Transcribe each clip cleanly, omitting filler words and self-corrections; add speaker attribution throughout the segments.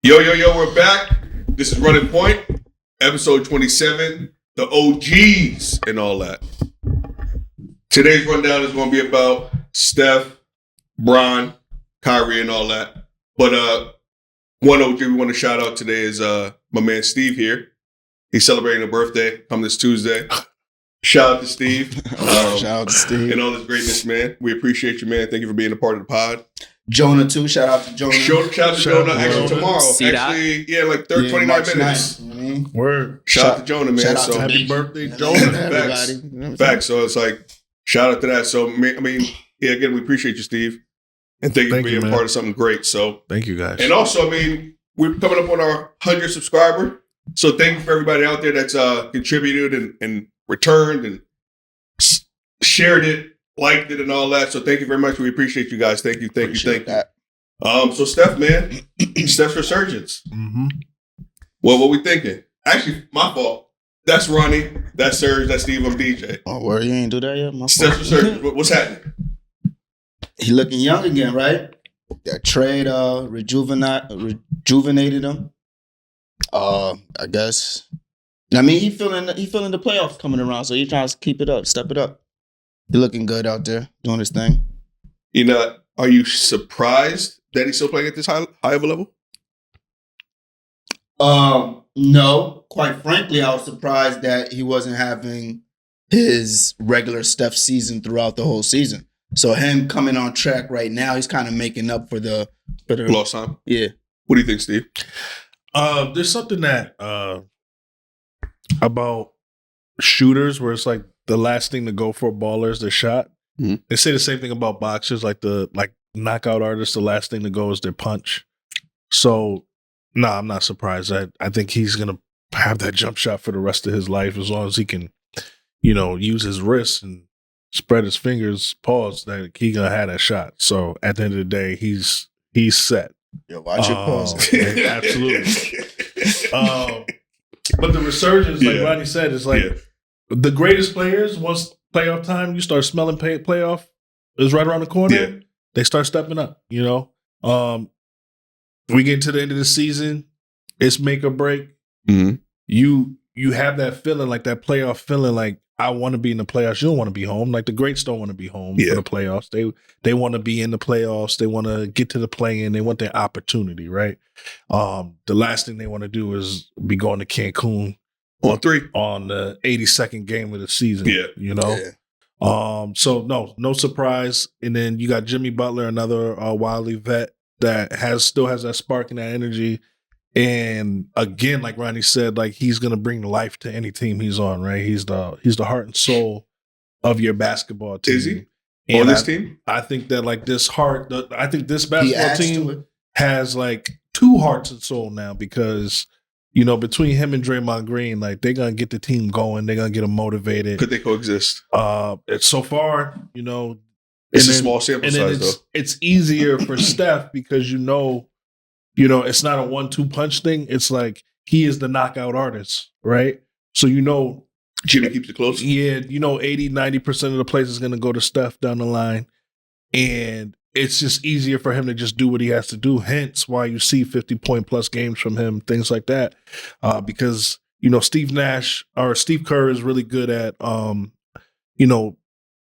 Speaker 1: Yo, we're back. This is Running Point, episode 27, the OGs and all that. Today's rundown is going to be about Steph, Bron, Kyrie and all that. But one OG we want to shout out today is my man Steve here. He's celebrating a birthday coming this Tuesday. Shout out to Steve.
Speaker 2: Shout out to Steve.
Speaker 1: And all this greatness, man. We appreciate you, man. Thank you for being a part of the pod.
Speaker 2: Jonah, too. Shout out to Jonah.
Speaker 1: Shout out to Jonah. Actually, tomorrow.
Speaker 3: See
Speaker 1: 29 minutes.
Speaker 2: Word.
Speaker 1: Shout out to Jonah, man.
Speaker 2: Shout out
Speaker 1: So
Speaker 2: to
Speaker 3: Happy birthday, Jonah.
Speaker 2: Everybody.
Speaker 1: Facts. So it's like, shout out to that. So, I mean, yeah, again, we appreciate you, Steve. And thank you for being part of something great. So,
Speaker 3: thank you, guys.
Speaker 1: And also, I mean, we're coming up on our 100th subscriber. So thank you for everybody out there that's contributed and returned and shared it, liked it, and all that. So thank you very much. We appreciate you guys. Thank you. So Steph, man, Steph's resurgence.
Speaker 3: Mm-hmm.
Speaker 1: Well, what we thinking? Actually, my fault. That's Ronnie. That's Serge. That's Steve. I'm DJ.
Speaker 2: Oh, where you ain't do that yet? My
Speaker 1: Steph's
Speaker 2: fault.
Speaker 1: resurgence. What's happening?
Speaker 2: He looking young again, right? That trade rejuvenated him. I guess. I mean, he feeling the playoffs coming around, so he trying to keep it up, step it up. He looking good out there, doing his thing.
Speaker 1: You know, are you surprised that he's still playing at this high of a level?
Speaker 2: No. Quite frankly, I was surprised that he wasn't having his regular Steph season throughout the whole season. So him coming on track right now, he's kind of making up for the
Speaker 1: lost time.
Speaker 2: Yeah.
Speaker 1: What do you think, Steve?
Speaker 3: There's something that about shooters where it's like the last thing to go for a baller is their shot.
Speaker 1: Mm-hmm.
Speaker 3: They say the same thing about boxers, like knockout artists, the last thing to go is their punch. So, I'm not surprised. I think he's gonna have that jump shot for the rest of his life as long as he can, use his wrists and spread his fingers, pause, that he gonna have that shot. So at the end of the day, he's set.
Speaker 2: Yo, watch your pause.
Speaker 3: Absolutely. But the resurgence, like Ronnie said, is like the greatest players, once playoff time, you start smelling playoff is right around the corner.
Speaker 1: Yeah.
Speaker 3: They start stepping up, We get to the end of the season, it's make or break.
Speaker 1: Mm-hmm.
Speaker 3: You have that feeling, like that playoff feeling, like I want to be in the playoffs. You don't want to be home. Like the greats don't want to be home for the playoffs. They want to be in the playoffs. They want to get to the play-in. They want their opportunity, right? The last thing they want to do is be going to Cancun on the 82nd game of the season. So no surprise. And then you got Jimmy Butler, another wildly vet that still has that spark and that energy. And again, like Ronnie said, like he's gonna bring life to any team he's on, right? He's the heart and soul of your basketball team.
Speaker 1: Is he? On this team?
Speaker 3: I think that like I think this basketball team has like two hearts and soul now because, between him and Draymond Green, like they're gonna get the team going, they're gonna get them motivated.
Speaker 1: Could they coexist?
Speaker 3: It's so far,
Speaker 1: it's a small sample size though.
Speaker 3: It's easier for Steph because it's not a 1-2 punch thing. It's like he is the knockout artist, right? So
Speaker 1: Jimmy keeps it close.
Speaker 3: Yeah, 80-90% of the place is going to go to Steph down the line. And it's just easier for him to just do what he has to do. Hence why you see 50-point plus games from him, things like that. Because, Steve Curry is really good at,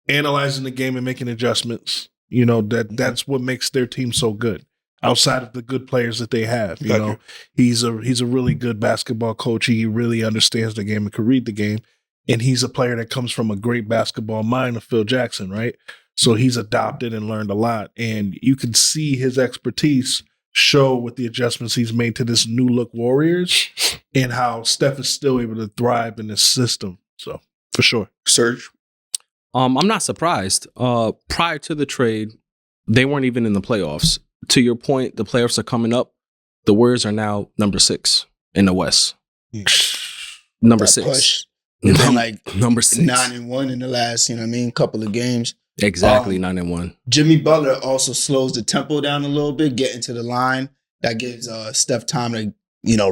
Speaker 3: analyzing the game and making adjustments. That's what makes their team so good. Outside of the good players that they have, he's a really good basketball coach. He really understands the game and can read the game. And he's a player that comes from a great basketball mind of Phil Jackson, right? So he's adopted and learned a lot. And you can see his expertise show with the adjustments he's made to this new look Warriors and how Steph is still able to thrive in this system. So for sure.
Speaker 1: Serge?
Speaker 4: I'm not surprised. Prior to the trade, they weren't even in the playoffs. To your point, the playoffs are coming up. The Warriors are now number 6 in the West. Number 6.
Speaker 2: Push. They've been like
Speaker 4: number 6.
Speaker 2: 9-1 in the last, couple of games.
Speaker 4: Exactly, 9-1.
Speaker 2: Jimmy Butler also slows the tempo down a little bit, getting to the line. That gives Steph time to,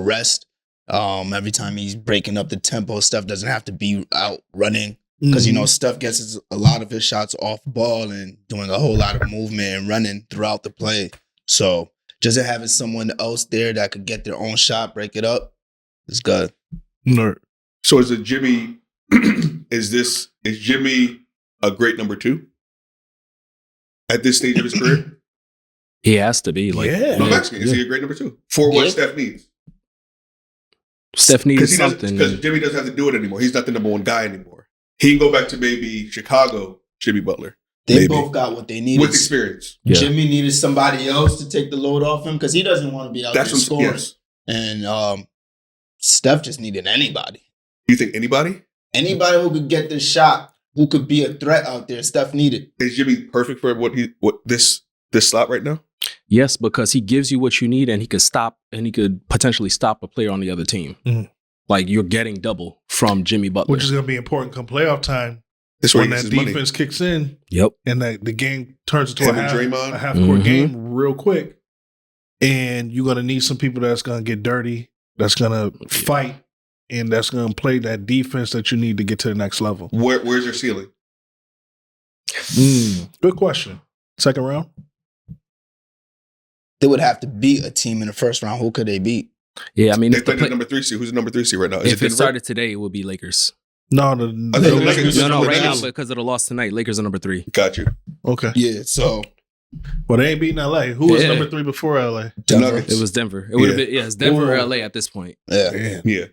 Speaker 2: rest. Every time he's breaking up the tempo, Steph doesn't have to be out running. Because, Steph gets a lot of his shots off ball and doing a whole lot of movement and running throughout the play. So just having someone else there that could get their own shot, break it up, is good.
Speaker 3: No.
Speaker 1: So is it Jimmy? Is Jimmy a great number 2 at this stage of his career?
Speaker 4: He has to be. Like,
Speaker 3: Yeah.
Speaker 1: No, I'm asking, is he a great number 2 for what
Speaker 2: Yeah.
Speaker 1: Steph needs?
Speaker 4: Steph needs something.
Speaker 1: Because Jimmy doesn't have to do it anymore. He's not the number 1 guy anymore. He can go back to maybe Chicago, Jimmy Butler.
Speaker 2: They
Speaker 1: Maybe.
Speaker 2: both got what they needed.
Speaker 1: With experience.
Speaker 4: Yeah.
Speaker 2: Jimmy needed somebody else to take the load off him because he doesn't want to be out
Speaker 1: That's
Speaker 2: there
Speaker 1: what
Speaker 2: scoring.
Speaker 1: yes.
Speaker 2: And Steph just needed anybody.
Speaker 1: You think anybody?
Speaker 2: Anybody who could get this shot, who could be a threat out there, Steph needed.
Speaker 1: Is Jimmy perfect for what this slot right now?
Speaker 4: Yes, because he gives you what you need, and he could potentially stop a player on the other team.
Speaker 3: Mhm.
Speaker 4: Like, you're getting double from Jimmy Butler.
Speaker 3: Which is going to be important come playoff time.
Speaker 1: That's where
Speaker 3: When
Speaker 1: he gets
Speaker 3: that
Speaker 1: his money.
Speaker 3: defense kicks in
Speaker 4: Yep.
Speaker 3: and the game turns into
Speaker 1: Him and Draymond.
Speaker 3: a half-court
Speaker 4: Mhm.
Speaker 3: game real quick. And you're going to need some people that's going to get dirty, that's going to fight, and that's going to play that defense that you need to get to the next level.
Speaker 1: Where's your ceiling?
Speaker 3: Good question. Second round?
Speaker 2: They would have to beat a team in the first round. Who could they beat?
Speaker 4: Yeah, I mean,
Speaker 1: They
Speaker 4: if, the
Speaker 1: played the
Speaker 4: play,
Speaker 1: number 3 seed. Who's the number 3 seed right now? Is
Speaker 4: if it
Speaker 1: Denver?
Speaker 4: started today, it would be Lakers.
Speaker 3: No,
Speaker 1: I think
Speaker 3: the
Speaker 1: the
Speaker 3: Lakers.
Speaker 1: Lakers-
Speaker 4: No, right
Speaker 1: Lakers-
Speaker 4: now, because of the loss tonight, Lakers are number 3.
Speaker 1: Got you.
Speaker 3: Okay.
Speaker 2: Yeah, so
Speaker 3: Well, they ain't beating LA. Who was
Speaker 4: Yeah.
Speaker 3: number 3 before LA?
Speaker 2: Denver.
Speaker 1: Nuggets.
Speaker 4: It was Denver. It would have
Speaker 1: Yeah.
Speaker 4: been, it's Denver or
Speaker 3: Whoa.
Speaker 4: LA at this point.
Speaker 2: Yeah.
Speaker 3: Damn.
Speaker 1: Yeah.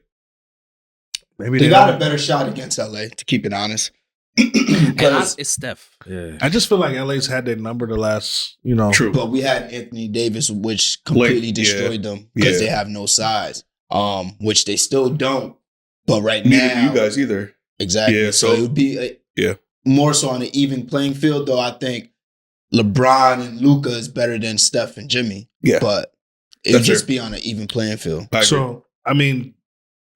Speaker 3: Maybe
Speaker 2: They got a
Speaker 3: don't.
Speaker 2: better shot against LA, to keep it honest.
Speaker 4: And
Speaker 2: Because-
Speaker 4: it's Steph. Yeah.
Speaker 3: I just feel like LA's had their number the last,
Speaker 1: True.
Speaker 2: but we had Anthony Davis, which completely
Speaker 1: yeah.
Speaker 2: destroyed them because
Speaker 1: Yeah.
Speaker 2: they have no size, which they still don't. But right
Speaker 1: Neither
Speaker 2: now,
Speaker 1: do you guys either.
Speaker 2: exactly.
Speaker 1: Yeah,
Speaker 2: so
Speaker 1: so-
Speaker 2: it would be
Speaker 1: Yeah.
Speaker 2: more so on an even playing field. Though I think LeBron and Luka is better than Steph and Jimmy.
Speaker 1: Yeah.
Speaker 2: But it would
Speaker 1: That's
Speaker 2: just
Speaker 1: fair.
Speaker 2: be on an even playing field.
Speaker 1: I agree.
Speaker 3: So, I mean,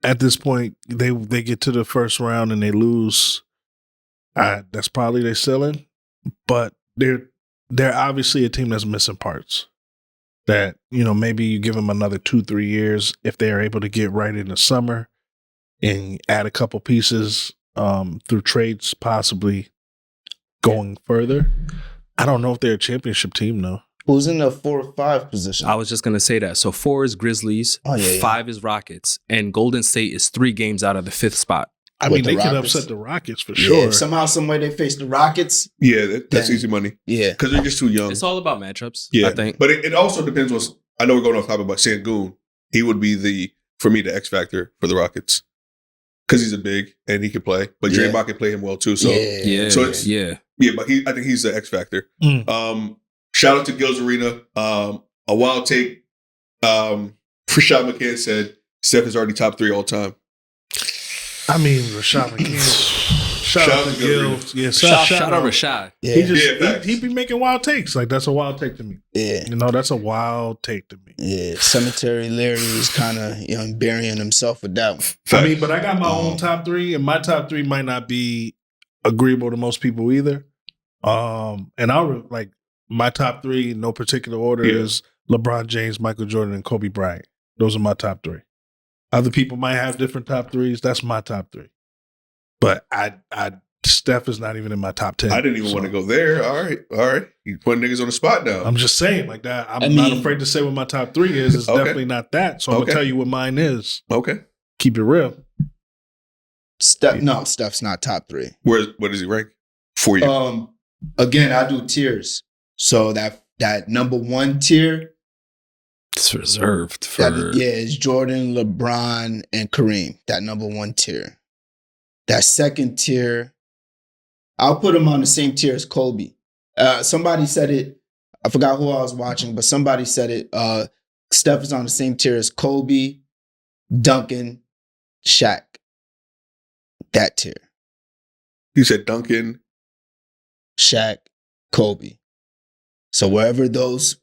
Speaker 3: at this point, they get to the first round and they lose. That's probably their ceiling, but they're obviously a team that's missing parts. That maybe you give them another 2-3 years if they are able to get right in the summer and add a couple pieces through trades, possibly going further. I don't know if they're a championship team though.
Speaker 2: Who's in the 4 or 5 position?
Speaker 4: I was just going to say that. So 4 is Grizzlies,
Speaker 2: Oh, yeah, yeah.
Speaker 4: 5 is Rockets, and Golden State is 3 games out of the 5th spot.
Speaker 3: I
Speaker 2: With
Speaker 3: mean,
Speaker 2: the
Speaker 3: they could
Speaker 2: Rockets.
Speaker 3: upset the Rockets for
Speaker 2: Yeah,
Speaker 3: sure.
Speaker 2: if somehow, some way they face the Rockets.
Speaker 1: Yeah, that's
Speaker 2: Damn.
Speaker 1: easy money.
Speaker 2: Yeah.
Speaker 1: Because they're just too young.
Speaker 4: It's all about matchups,
Speaker 1: Yeah.
Speaker 4: I think.
Speaker 1: But it also depends on, I know we're going off topic about Sangoon. He would be for me, the X factor for the Rockets. Because he's a big and he can play. But
Speaker 2: Yeah.
Speaker 1: Draymond can play him well too. So
Speaker 2: yeah.
Speaker 4: Yeah,
Speaker 1: So it's-
Speaker 4: yeah.
Speaker 1: yeah, but I think he's the X factor.
Speaker 3: Mm.
Speaker 1: Shout out to Gil's Arena. A wild take. Rashad McCann said Steph is already top 3 all time.
Speaker 3: I mean, Rashad McCann. Shout out to Gil. Yeah,
Speaker 4: Shout out Rashad.
Speaker 2: Yeah.
Speaker 3: He just
Speaker 1: Yeah, facts.
Speaker 3: he be making wild takes. Like that's a wild take to me.
Speaker 2: yeah.
Speaker 3: That's a wild take to me.
Speaker 2: Yeah. Cemetery Larry is kind of burying himself with that one.
Speaker 3: I mean, but I got my own top 3, and my top 3 might not be agreeable to most people either. And I'll like my top 3 in no particular order
Speaker 1: Yeah.
Speaker 3: is LeBron James, Michael Jordan, and Kobe Bryant. Those are my top 3. Other people might have different top 3s. That's my top 3. But Steph is not even in my top 10.
Speaker 1: I didn't even want to go there. All right. You putting niggas on the spot now.
Speaker 3: I'm just saying like that. I'm
Speaker 2: I
Speaker 3: not
Speaker 2: mean-
Speaker 3: afraid to say what my top 3 is. It's
Speaker 1: Okay.
Speaker 3: definitely not that. So I'm
Speaker 1: Okay.
Speaker 3: gonna tell you what mine is.
Speaker 1: Okay.
Speaker 3: Keep it real.
Speaker 2: Steph's not top 3.
Speaker 1: What does he rank for you?
Speaker 2: Again, I do tiers. So that number 1 tier,
Speaker 4: It's reserved for.
Speaker 2: is Jordan, LeBron, and Kareem. That number 1 tier. That second tier, I'll put him on the same tier as Kobe. Somebody said it. I forgot who I was watching, but somebody said it. Steph is on the same tier as Kobe, Duncan, Shaq. That tier.
Speaker 1: You said Duncan.
Speaker 2: Shaq, Kobe. So wherever those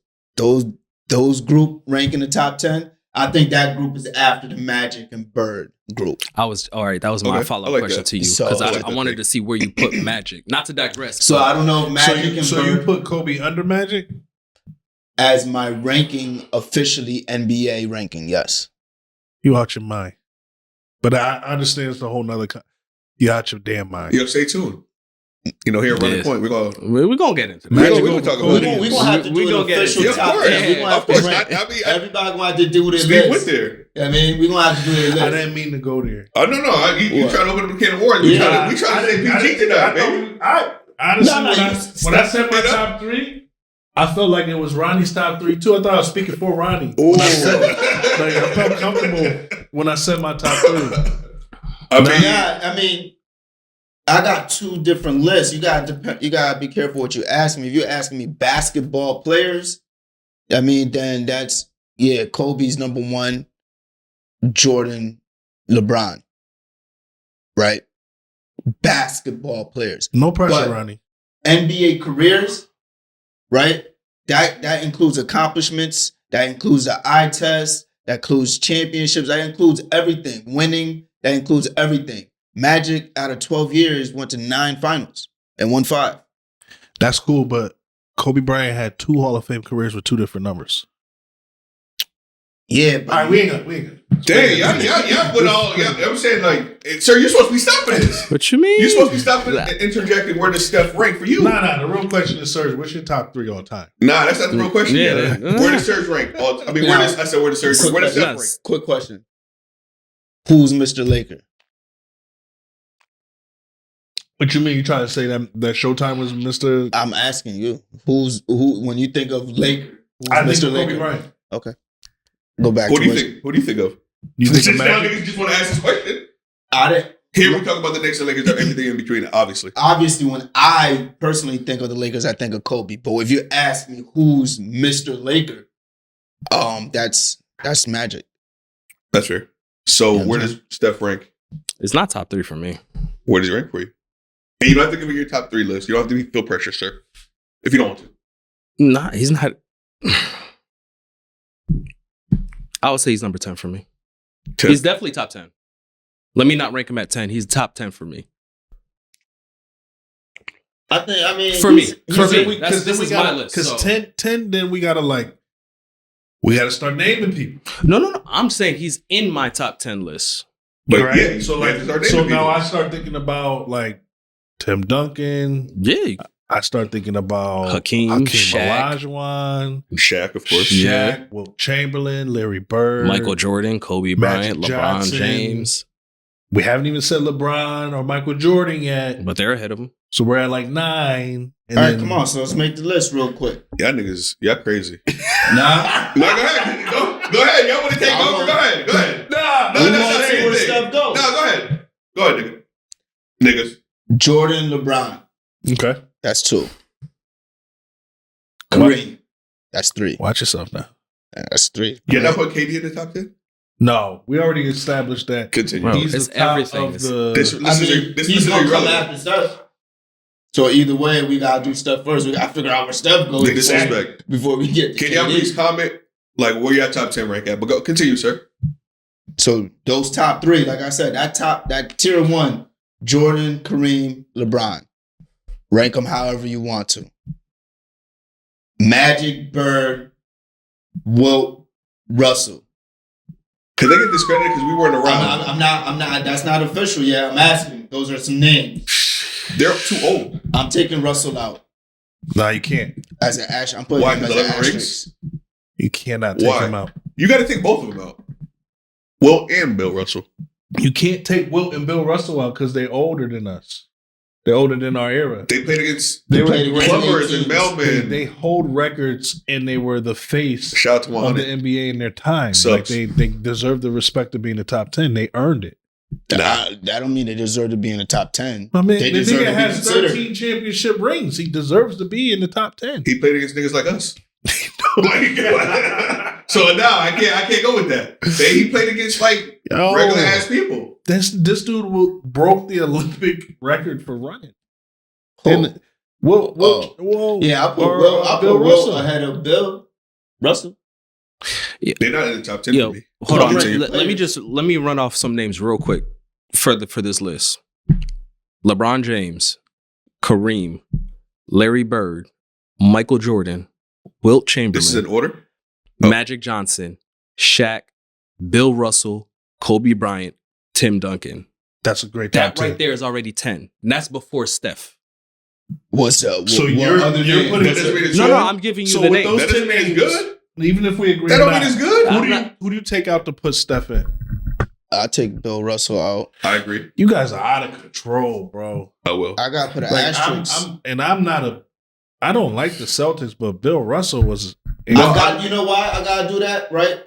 Speaker 2: group rank in the top 10, I think that group is after the Magic and Bird group.
Speaker 4: All right. That was my
Speaker 1: Okay,
Speaker 4: follow
Speaker 1: I
Speaker 4: up
Speaker 1: like
Speaker 4: question
Speaker 1: that.
Speaker 4: to you
Speaker 2: So-
Speaker 4: because
Speaker 2: I
Speaker 1: like
Speaker 4: I
Speaker 1: that
Speaker 4: wanted
Speaker 1: take.
Speaker 4: to see where you put Magic. Not to digress.
Speaker 2: So
Speaker 4: but
Speaker 2: I don't know if Magic
Speaker 3: So
Speaker 2: and
Speaker 3: you
Speaker 2: Bird
Speaker 3: put Kobe under Magic?
Speaker 2: as my ranking, officially NBA ranking. Yes.
Speaker 3: You out your mind. But I understand it's a whole nother. You out your damn mind.
Speaker 1: Yeah, stay tuned. Here at Running Point, we're
Speaker 4: gonna get into that.
Speaker 1: we're gonna talk about it.
Speaker 2: We're gonna have to
Speaker 4: We
Speaker 2: do
Speaker 4: gonna
Speaker 2: an
Speaker 4: get
Speaker 2: official
Speaker 4: into it.
Speaker 2: top
Speaker 1: Of course.
Speaker 2: 10. We're gonna have
Speaker 1: Of course.
Speaker 2: to rank.
Speaker 1: I mean,
Speaker 2: Everybody gonna have to do their
Speaker 1: Steve went
Speaker 2: list.
Speaker 1: there.
Speaker 2: I mean, we're gonna have to do their list.
Speaker 3: I didn't mean to go there.
Speaker 1: Oh no! You
Speaker 2: What?
Speaker 1: trying to open up a can of worms? We trying to say PG tonight, baby.
Speaker 3: Honestly,
Speaker 2: No,
Speaker 3: when I said my
Speaker 1: it up.
Speaker 3: top 3, I felt like it was Ronnie's top 3 too. I thought I was speaking for Ronnie.
Speaker 1: Ooh.
Speaker 3: When I said it. Like, I felt comfortable when I said my top 3.
Speaker 2: I mean, I got 2 different lists. You gotta be careful what you ask me. If you're asking me basketball players, I mean, then that's Kobe's number 1, Jordan, LeBron, right? Basketball players,
Speaker 3: No pressure,
Speaker 2: But-
Speaker 3: Ronnie.
Speaker 2: NBA careers, right? That includes accomplishments. That includes the eye test. That includes championships. That includes everything. Winning. That includes everything. Magic, out of 12 years, went to 9 finals and won 5.
Speaker 3: That's cool, but Kobe Bryant had 2 Hall of Fame careers with 2 different numbers.
Speaker 2: Yeah, but
Speaker 3: All right, we ain't gonna.
Speaker 1: Dang, y'all put all. I'm saying, like, sir, you're supposed to be stopping this.
Speaker 4: What you mean?
Speaker 1: You're supposed to be stopping and interjecting. Where does Steph rank for you?
Speaker 3: Nah. The real question is, Serge, what's your top 3 all time?
Speaker 1: Nah, that's not the real question.
Speaker 4: Yeah.
Speaker 1: Where does Serge rank? I mean, where does Serge rank? Where does Steph rank?
Speaker 2: quick question. Who's Mr. Laker?
Speaker 3: What you mean? You trying to say that Showtime was Mr.
Speaker 2: I'm asking you. Who when you think of Laker? Who's
Speaker 3: I think
Speaker 2: Mr.
Speaker 3: Kobe
Speaker 2: Laker?
Speaker 3: Bryant.
Speaker 2: Okay. Go back
Speaker 1: Who
Speaker 2: to
Speaker 1: do you
Speaker 2: what-
Speaker 1: think? Who do you think of?
Speaker 3: You think
Speaker 1: Since
Speaker 3: of
Speaker 1: now
Speaker 3: Magic?
Speaker 1: niggas just want to ask this question.
Speaker 2: I didn't-
Speaker 1: Here we talk about the Knicks and Lakers. Everything in between, obviously.
Speaker 2: Obviously, when I personally think of the Lakers, I think of Kobe. But if you ask me who's Mr. Laker, that's Magic.
Speaker 1: That's fair. So
Speaker 2: Yeah,
Speaker 1: where
Speaker 2: man.
Speaker 1: does Steph rank?
Speaker 4: It's not top 3 for me.
Speaker 1: Where does he rank for you? And you don't have to give me your top 3 list. You don't have to feel pressure, sir. If you don't want to.
Speaker 4: Nah, he's not. I would say he's number 10 for me.
Speaker 1: 10.
Speaker 4: He's definitely top 10. Let me not rank him at 10. He's top 10 for me.
Speaker 2: I mean,
Speaker 4: For me.
Speaker 2: he's-
Speaker 4: For me.
Speaker 3: we-
Speaker 4: This
Speaker 3: then we
Speaker 4: is
Speaker 3: gotta-
Speaker 4: my list.
Speaker 3: Because
Speaker 4: so.
Speaker 3: 10, then we gotta start naming people.
Speaker 4: No. I'm saying he's in my top 10 list.
Speaker 1: But
Speaker 3: Right?
Speaker 1: yeah,
Speaker 3: so
Speaker 1: you have to start
Speaker 3: so
Speaker 1: naming
Speaker 3: now
Speaker 1: people.
Speaker 3: I start thinking about like Tim Duncan.
Speaker 4: Yeah.
Speaker 3: I start thinking about
Speaker 4: Hakeem, Shaq.
Speaker 3: Olajuwon,
Speaker 1: Shaq, of course.
Speaker 3: Shaq,
Speaker 4: Yeah.
Speaker 3: Wilt Chamberlain, Larry Bird,
Speaker 4: Michael Jordan, Kobe Bryant, LeBron
Speaker 3: Johnson.
Speaker 4: James.
Speaker 3: We haven't even said LeBron or Michael Jordan yet,
Speaker 4: But they're ahead of him.
Speaker 3: so we're at like 9. And
Speaker 2: All right,
Speaker 3: then-
Speaker 2: come on. So let's make the list real quick.
Speaker 1: Y'all niggas, y'all crazy.
Speaker 2: Nah.
Speaker 1: No, go ahead. Go ahead. Y'all want to take over? Go ahead. Go ahead.
Speaker 3: Nah,
Speaker 1: No,
Speaker 2: We
Speaker 1: that's
Speaker 2: want
Speaker 1: not
Speaker 2: to see where
Speaker 1: anything.
Speaker 2: stuff
Speaker 1: No,
Speaker 2: goes.
Speaker 1: go ahead. Go ahead, nigga. Niggas.
Speaker 2: Jordan, LeBron.
Speaker 3: Okay,
Speaker 2: That's 2. Kareem. That's 3.
Speaker 3: watch yourself now.
Speaker 2: That's 3.
Speaker 1: Yeah, not put KD in the top 10?
Speaker 3: No, we already established that.
Speaker 1: Continue.
Speaker 4: Bro,
Speaker 3: He's
Speaker 4: it's
Speaker 3: the top
Speaker 4: everything.
Speaker 3: of the.
Speaker 1: This
Speaker 2: I
Speaker 1: is
Speaker 2: mean,
Speaker 1: this
Speaker 2: he's
Speaker 1: is
Speaker 2: gonna come
Speaker 1: irrelevant.
Speaker 2: after Steph. So either way, we gotta do stuff first. We gotta figure out where Steph goes
Speaker 1: Disrespect.
Speaker 2: before we get.
Speaker 1: Can y'all please comment like where your top 10 rank at? But go continue, sir.
Speaker 2: So those top 3, like I said, that tier 1, Jordan, Kareem, LeBron. Rank them however you want to. Magic, Bird, Wilt, Russell.
Speaker 1: Cause they get discredited because we weren't around.
Speaker 2: I'm not. That's not official yet. I'm asking. Those are some names.
Speaker 1: They're too old.
Speaker 2: I'm taking Russell out
Speaker 3: No, you can't.
Speaker 2: as an asterisk. I'm putting
Speaker 1: Why?
Speaker 2: him as
Speaker 1: 'Cause
Speaker 2: an
Speaker 1: 11 rings?
Speaker 2: asterisk.
Speaker 3: You cannot take
Speaker 1: Why?
Speaker 3: him out.
Speaker 1: You got to take both of them out. Will and Bill Russell.
Speaker 3: You can't take Wilt and Bill Russell out because they're older than us. They're older than our era.
Speaker 1: They played against
Speaker 2: They
Speaker 3: were
Speaker 2: played against
Speaker 1: Plumbers
Speaker 2: 18s.
Speaker 1: and Melman.
Speaker 3: They hold records and they were the face
Speaker 1: Shout out to
Speaker 3: of the
Speaker 1: 100.
Speaker 3: NBA in their time.
Speaker 1: Sucks.
Speaker 3: Like they deserve the respect of being the top 10. They earned it.
Speaker 2: That don't mean they deserve to be in the top 10.
Speaker 3: I mean,
Speaker 2: They
Speaker 3: the
Speaker 2: deserve
Speaker 3: nigga
Speaker 2: to be
Speaker 3: has
Speaker 2: considered.
Speaker 3: 13 championship rings. He deserves to be in the top 10.
Speaker 1: He played against niggas like us. So now I can't go with that. He played against like regular ass people.
Speaker 3: This dude broke the Olympic record for running.
Speaker 2: Who?
Speaker 3: And whoa,
Speaker 2: Yeah, I put
Speaker 3: or,
Speaker 2: Will. I
Speaker 3: Bill
Speaker 2: put Will
Speaker 3: Russell.
Speaker 2: ahead of Bill Russell.
Speaker 1: They're not in the top 10
Speaker 4: Yo,
Speaker 1: for me.
Speaker 4: hold on.
Speaker 2: Continue.
Speaker 4: Let me run off some names real quick for this list. LeBron James, Kareem, Larry Bird, Michael Jordan, Wilt Chamberlain,
Speaker 1: This is in order? Oh.
Speaker 4: Magic Johnson, Shaq, Bill Russell, Kobe Bryant, Tim Duncan.
Speaker 3: That's a great top
Speaker 4: That
Speaker 3: 10.
Speaker 4: right there is already 10. And that's before Steph.
Speaker 2: What's
Speaker 3: So
Speaker 2: what
Speaker 3: you're
Speaker 2: other name?
Speaker 3: putting
Speaker 1: That doesn't mean it's
Speaker 4: No,
Speaker 1: good.
Speaker 4: no, I'm giving you
Speaker 3: So
Speaker 4: the
Speaker 3: with
Speaker 4: name.
Speaker 3: those
Speaker 1: That doesn't mean it's good.
Speaker 3: even if we agree,
Speaker 1: That don't
Speaker 3: on
Speaker 1: mean it's good.
Speaker 3: Who do you take out to put Steph in?
Speaker 2: I take Bill Russell out.
Speaker 1: I agree.
Speaker 3: You guys are out of control, bro.
Speaker 1: I will.
Speaker 2: I gotta put an
Speaker 3: Like,
Speaker 2: asterisk.
Speaker 3: I don't like the Celtics, but Bill Russell was.
Speaker 2: You know why I gotta do that, right?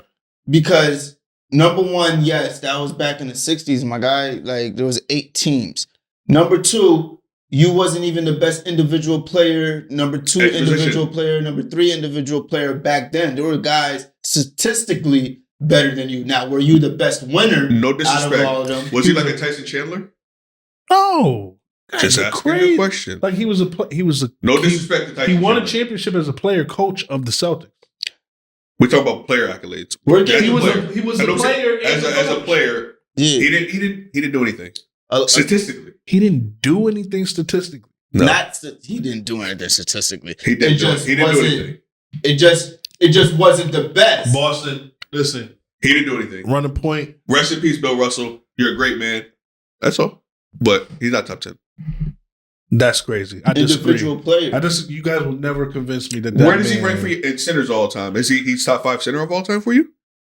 Speaker 2: Because number one, yes, that was back in the 60s, my guy. Like there was 8 teams. Number two, you wasn't even the best individual player. Number 2 individual player. Number 3 individual player back then. There were guys statistically better than you. Now, were you the best winner?
Speaker 1: No
Speaker 2: out of
Speaker 1: disrespect.
Speaker 2: all of them?
Speaker 1: Was he like a Tyson Chandler?
Speaker 3: No,
Speaker 1: Just
Speaker 3: Guys are
Speaker 1: asking
Speaker 3: crazy.
Speaker 1: a question.
Speaker 3: Like he was a
Speaker 1: No disrespect to Tyson
Speaker 3: he won a
Speaker 1: Chandler.
Speaker 3: championship as a player coach of the Celtics.
Speaker 1: We talk about player accolades.
Speaker 2: We're
Speaker 1: As
Speaker 2: getting-
Speaker 3: He was
Speaker 1: player.
Speaker 3: a, he was
Speaker 1: I
Speaker 3: a
Speaker 1: know what I'm saying.
Speaker 3: player and
Speaker 1: As a
Speaker 3: coach.
Speaker 1: player,
Speaker 2: Yeah.
Speaker 1: he didn't do anything statistically.
Speaker 3: He didn't do anything statistically.
Speaker 1: No,
Speaker 2: He didn't do anything statistically.
Speaker 1: he didn't.
Speaker 2: It just
Speaker 1: He didn't do
Speaker 2: wasn't-
Speaker 1: anything.
Speaker 2: It just wasn't the best.
Speaker 3: Boston, listen,
Speaker 1: He didn't do anything.
Speaker 3: run a point.
Speaker 1: Rest in peace, Bill Russell. You're a great man. That's all. But he's not top 10.
Speaker 3: That's crazy. I disagree.
Speaker 2: Individual player.
Speaker 3: You guys will never convince me that.
Speaker 1: Where does he
Speaker 3: man-
Speaker 1: rank for you in centers all time? He's top 5 center of all time for you?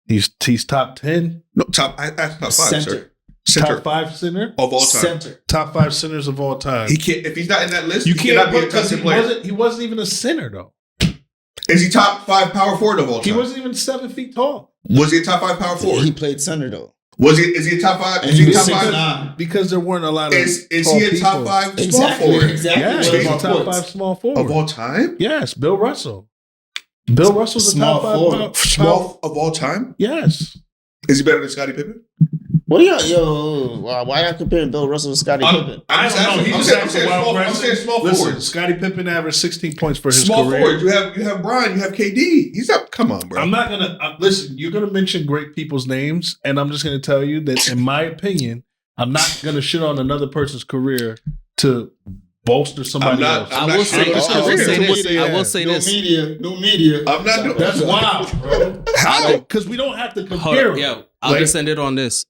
Speaker 3: He's top 10,
Speaker 1: No, top 5,
Speaker 2: Center.
Speaker 1: sir. Center
Speaker 3: top 5 center,
Speaker 1: of all time.
Speaker 2: Center.
Speaker 3: top 5 centers of all time.
Speaker 1: He can't. If he's not in that list,
Speaker 3: You
Speaker 1: he
Speaker 3: can't
Speaker 1: cannot be a
Speaker 3: put
Speaker 1: top
Speaker 3: because
Speaker 1: 10 player.
Speaker 3: he wasn't even a center though.
Speaker 1: Is he top 5 power forward of all
Speaker 3: He
Speaker 1: time?
Speaker 3: wasn't even 7 feet tall
Speaker 1: Was he a top 5 power forward?
Speaker 2: He played center though.
Speaker 1: Is he a top 5?
Speaker 2: And
Speaker 1: Is
Speaker 2: he
Speaker 1: he
Speaker 2: was
Speaker 1: top 5?
Speaker 2: 6'9".
Speaker 3: because there weren't a lot of.
Speaker 1: Is
Speaker 3: tall
Speaker 1: he a top
Speaker 3: people.
Speaker 1: 5 small
Speaker 2: Exactly.
Speaker 1: forward
Speaker 2: Exactly.
Speaker 3: Yeah,
Speaker 2: What
Speaker 3: he's a
Speaker 2: about
Speaker 3: top
Speaker 2: points?
Speaker 3: 5 small
Speaker 1: of
Speaker 3: forward.
Speaker 1: all time?
Speaker 3: Yes, Bill Russell. Bill Russell's a
Speaker 2: Small
Speaker 3: top 5
Speaker 2: forward.
Speaker 1: Small of all time?
Speaker 3: Yes.
Speaker 1: Is he better than Scottie Pippen?
Speaker 2: What do you why y'all comparing Bill Russell to Scottie Pippen?
Speaker 3: I don't know. He just
Speaker 1: I'm
Speaker 3: asked
Speaker 1: saying
Speaker 3: a wild
Speaker 1: small, I'm
Speaker 3: question.
Speaker 1: saying small
Speaker 3: Listen,
Speaker 1: forward.
Speaker 3: Scottie Pippen averaged 16 points for his
Speaker 1: Small
Speaker 3: career.
Speaker 1: forward. You have Brian. You have KD. He's up. Come on, bro.
Speaker 3: I'm not gonna listen. You're gonna mention great people's names, and I'm just gonna tell you that, in my opinion, I'm not gonna shit on another person's career to bolster somebody else.
Speaker 1: I'm
Speaker 4: I
Speaker 1: not
Speaker 4: will say,
Speaker 1: sure
Speaker 4: I
Speaker 1: that's
Speaker 4: will
Speaker 1: his
Speaker 4: say
Speaker 1: career.
Speaker 4: this. I will say this.
Speaker 2: No media.
Speaker 1: I'm not doing
Speaker 3: That's wild, bro.
Speaker 1: How?
Speaker 3: Because we don't have to
Speaker 4: Hold
Speaker 3: compare.
Speaker 4: on,
Speaker 3: them.
Speaker 4: yeah, I'll
Speaker 1: Like-
Speaker 4: just end it on this.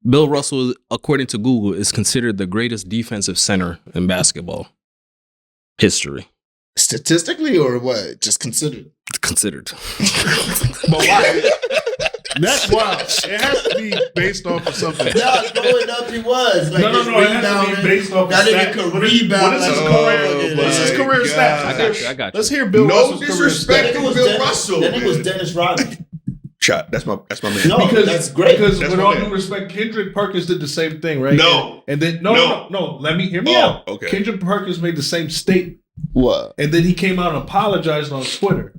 Speaker 4: Bill Russell, according to Google, is considered the greatest defensive center in basketball history.
Speaker 2: Statistically or what? Just considered.
Speaker 4: Considered.
Speaker 3: But why? That's wild. It has to be based off of something.
Speaker 2: Nah, growing up he was. Like,
Speaker 3: No, it has to be based off of
Speaker 2: That nigga
Speaker 3: stats.
Speaker 2: could rebound.
Speaker 3: What is his
Speaker 2: like,
Speaker 3: career? What's his
Speaker 1: my
Speaker 3: career
Speaker 1: God.
Speaker 3: stats?
Speaker 4: I got you.
Speaker 3: Let's hear Bill
Speaker 1: No
Speaker 3: Russell's career
Speaker 1: disrespect.
Speaker 3: stats.
Speaker 2: That nigga was
Speaker 1: Bill
Speaker 2: Dennis,
Speaker 1: Russell,
Speaker 2: That nigga was
Speaker 1: man.
Speaker 2: Dennis Rodman.
Speaker 1: Shot. That's my man.
Speaker 2: No, that's great.
Speaker 3: Because
Speaker 1: That's
Speaker 3: with
Speaker 1: my
Speaker 3: all
Speaker 1: man.
Speaker 3: due respect, Kendrick Perkins did the same thing, right?
Speaker 1: No.
Speaker 3: And then
Speaker 1: No.
Speaker 3: no. Let me hear me
Speaker 1: Oh,
Speaker 3: out.
Speaker 1: okay.
Speaker 3: Kendrick Perkins made the same statement,
Speaker 2: What?
Speaker 3: and then he came out and apologized on Twitter.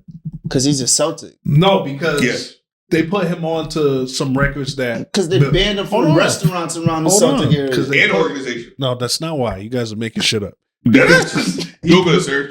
Speaker 2: Because he's a Celtic.
Speaker 3: No, because
Speaker 1: Yes.
Speaker 3: they put him on to some records that
Speaker 2: Because they banned him
Speaker 3: Hold
Speaker 2: from
Speaker 3: on.
Speaker 2: restaurants around the
Speaker 3: Hold on,
Speaker 2: Celtic area.
Speaker 3: 'cause they-
Speaker 1: And organization.
Speaker 3: no, that's not why. You guys are making shit up.
Speaker 1: That is Google it, sir.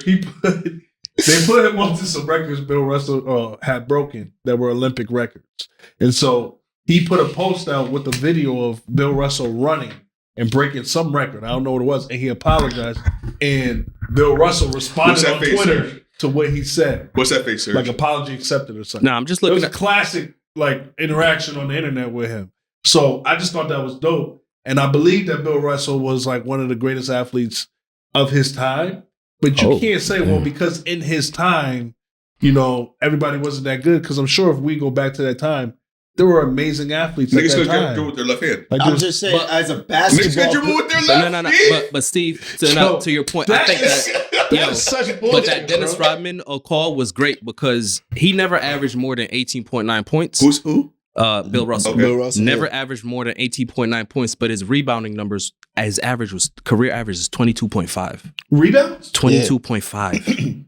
Speaker 3: They put him onto some records Bill Russell had broken that were Olympic records, and so he put a post out with a video of Bill Russell running and breaking some record. I don't know what it was, and he apologized. And Bill Russell
Speaker 1: What's
Speaker 3: responded
Speaker 1: that
Speaker 3: on
Speaker 1: face,
Speaker 3: Twitter
Speaker 1: sir?
Speaker 3: to what he said,
Speaker 1: What's that face, sir?
Speaker 3: like apology accepted or something.
Speaker 4: No, I'm just
Speaker 3: It was
Speaker 4: looking
Speaker 3: a
Speaker 4: at.
Speaker 3: classic like interaction on the internet with him. So I just thought that was dope. And I believe that Bill Russell was like one of the greatest athletes of his time. But you
Speaker 4: Oh,
Speaker 3: can't say, well, because in his time, everybody wasn't that good. Because I'm sure if we go back to that time, there were amazing athletes
Speaker 1: Niggas
Speaker 3: at
Speaker 1: could
Speaker 3: that
Speaker 1: do
Speaker 3: time.
Speaker 1: with their left hand.
Speaker 3: Like,
Speaker 2: I'm
Speaker 3: there's-
Speaker 2: just saying,
Speaker 4: but-
Speaker 2: as a
Speaker 1: Niggas could
Speaker 2: basketball
Speaker 1: dribble with their
Speaker 4: But
Speaker 1: left
Speaker 4: no.
Speaker 1: feet.
Speaker 4: But Steve,
Speaker 3: So,
Speaker 4: to your point, I think that.
Speaker 3: that
Speaker 4: yo,
Speaker 3: is such bullshit.
Speaker 4: But that Dennis
Speaker 3: bro.
Speaker 4: Rodman call was great because he never averaged more than 18.9 points.
Speaker 1: Who's who?
Speaker 4: Bill Russell.
Speaker 1: Okay.
Speaker 2: Bill Russell,
Speaker 4: Never
Speaker 2: yeah.
Speaker 4: averaged more than 18.9 points, but his rebounding numbers, his average was career average is 22.5.
Speaker 3: Rebounds?
Speaker 4: 22.5.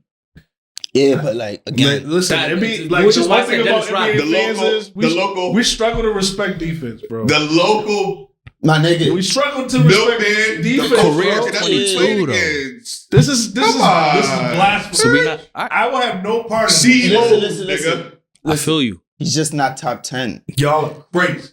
Speaker 2: Yeah, but like again,
Speaker 3: Listen,
Speaker 4: That-
Speaker 3: it be
Speaker 4: which
Speaker 3: like
Speaker 4: is
Speaker 3: the
Speaker 4: why I
Speaker 3: one thing
Speaker 4: said
Speaker 3: about
Speaker 4: Dennis Rodman.
Speaker 3: NBA fans is we struggle to respect defense, bro.
Speaker 1: The local
Speaker 2: my nigga.
Speaker 3: We struggle to
Speaker 1: milkman,
Speaker 3: respect
Speaker 1: the
Speaker 3: defense.
Speaker 4: career
Speaker 3: bro.
Speaker 1: that we
Speaker 4: 22
Speaker 1: played
Speaker 4: though.
Speaker 1: against.
Speaker 3: This is
Speaker 1: Come on.
Speaker 3: blasphemy.
Speaker 4: So we not.
Speaker 3: I will have no part of
Speaker 1: CEO,
Speaker 3: this.
Speaker 2: Listen.
Speaker 4: I feel you.
Speaker 2: He's just not top 10.
Speaker 3: Y'all are crazy.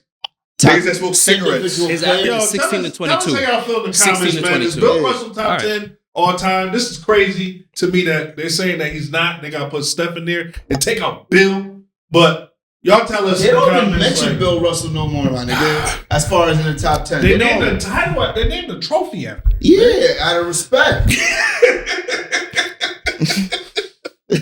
Speaker 1: Niggas that smoke cigarettes.
Speaker 2: individual
Speaker 4: His
Speaker 2: players.
Speaker 4: average
Speaker 3: Yo,
Speaker 4: is 16 to
Speaker 3: tell us
Speaker 4: 22.
Speaker 3: how y'all feel in the
Speaker 4: 16
Speaker 3: comments,
Speaker 4: to
Speaker 3: man. Is
Speaker 4: 22.
Speaker 3: Bill Russell top
Speaker 4: All right.
Speaker 3: 10 all time? This is crazy to me that they're saying that he's not. They got to put Steph in there and take out Bill. But y'all tell us
Speaker 2: They
Speaker 3: in the
Speaker 2: don't even
Speaker 3: comments.
Speaker 2: mention
Speaker 3: Like,
Speaker 2: Bill Russell no more, my nigga. As far as in the top 10.
Speaker 3: they
Speaker 2: They
Speaker 3: named
Speaker 2: don't.
Speaker 3: the title. They named the trophy after.
Speaker 2: Yeah, out of respect.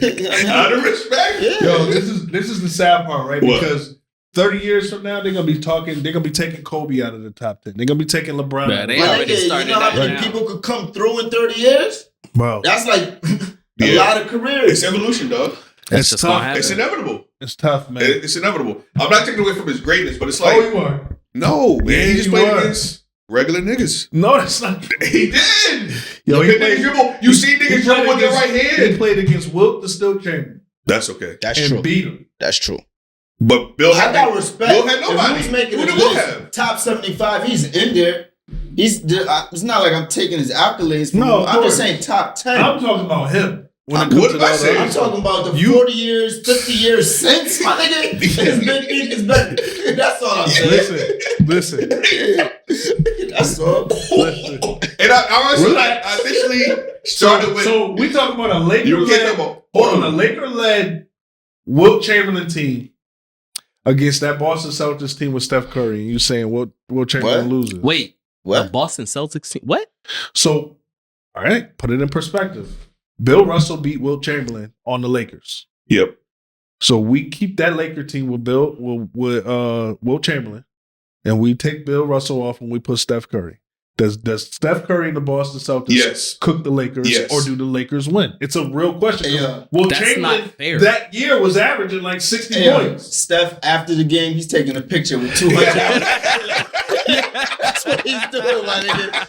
Speaker 1: Out of respect.
Speaker 2: Yeah.
Speaker 3: Yo, this is the sad part, right?
Speaker 1: What?
Speaker 3: Because 30 years from now, they're gonna be taking Kobe out of the top 10. They're gonna be taking LeBron.
Speaker 4: Yeah,
Speaker 3: out
Speaker 4: they
Speaker 3: of the top
Speaker 4: already
Speaker 3: 10.
Speaker 4: started
Speaker 2: You know how
Speaker 4: that
Speaker 2: many
Speaker 4: now.
Speaker 2: people could come through in 30 years?
Speaker 3: Bro,
Speaker 2: That's like a
Speaker 1: Yeah.
Speaker 2: lot of careers.
Speaker 1: It's evolution, dog.
Speaker 4: That's
Speaker 3: it's
Speaker 4: just gonna
Speaker 3: tough.
Speaker 4: happen.
Speaker 1: It's inevitable.
Speaker 3: It's tough, man.
Speaker 1: It's inevitable. I'm not taking away from his greatness, but it's like,
Speaker 3: Oh, you are.
Speaker 1: no, man.
Speaker 3: Yeah,
Speaker 1: He just
Speaker 3: you
Speaker 1: played
Speaker 3: are.
Speaker 1: against regular niggas.
Speaker 3: No, that's not.
Speaker 1: He did.
Speaker 3: Yo,
Speaker 1: He played dribble. You see niggas dribble with their right
Speaker 3: He
Speaker 1: hand.
Speaker 3: played against Wilt the Still Chamber
Speaker 1: That's okay.
Speaker 2: That's
Speaker 3: and
Speaker 2: true.
Speaker 3: beat him.
Speaker 2: That's true.
Speaker 1: But Bill
Speaker 2: I
Speaker 1: had
Speaker 2: got respect.
Speaker 1: Bill had
Speaker 2: If
Speaker 1: nobody.
Speaker 2: he was making
Speaker 1: Who
Speaker 2: a
Speaker 1: did Will
Speaker 2: list,
Speaker 1: have?
Speaker 2: top 75, he's in there. It's not like I'm taking his accolades from
Speaker 3: No,
Speaker 2: him.
Speaker 3: of
Speaker 2: I'm just
Speaker 3: course.
Speaker 2: saying top 10.
Speaker 3: I'm talking about him. When it
Speaker 2: I'm-
Speaker 3: comes
Speaker 1: what
Speaker 3: to
Speaker 1: did I
Speaker 3: all
Speaker 1: say?
Speaker 3: the
Speaker 2: I'm
Speaker 3: other
Speaker 2: talking about the
Speaker 3: You-
Speaker 2: 40 years, 50 years since, my nigga. It's been, that's all I'm saying.
Speaker 3: Listen.
Speaker 2: That's all.
Speaker 1: And I honestly,
Speaker 3: Relax.
Speaker 1: I initially started with.
Speaker 3: So we talking about a Laker
Speaker 1: You can't
Speaker 3: led.
Speaker 1: talk about.
Speaker 3: Hold on, a Laker led Wilt Chamberlain team against that Boston Celtics team with Steph Curry, and you saying Wilt Chamberlain
Speaker 2: What?
Speaker 3: loses?
Speaker 4: Wait, the
Speaker 2: What?
Speaker 4: Boston Celtics team? What?
Speaker 3: So, all right, put it in perspective. Bill Russell beat Wilt Chamberlain on the Lakers.
Speaker 1: Yep.
Speaker 3: So we keep that Laker team with Wilt Chamberlain, and we take Bill Russell off and we put Steph Curry. Does Steph Curry and the Boston Celtics
Speaker 1: Yes.
Speaker 3: cook the Lakers,
Speaker 1: Yes.
Speaker 3: or do the Lakers win? It's a real question.
Speaker 2: Yeah.
Speaker 3: Wilt
Speaker 4: That's
Speaker 3: Chamberlain
Speaker 4: not fair.
Speaker 3: that year was averaging like 60
Speaker 2: Hey,
Speaker 3: points.
Speaker 2: Steph, after the game, he's taking a picture with 200. That's what he's doing, my nigga.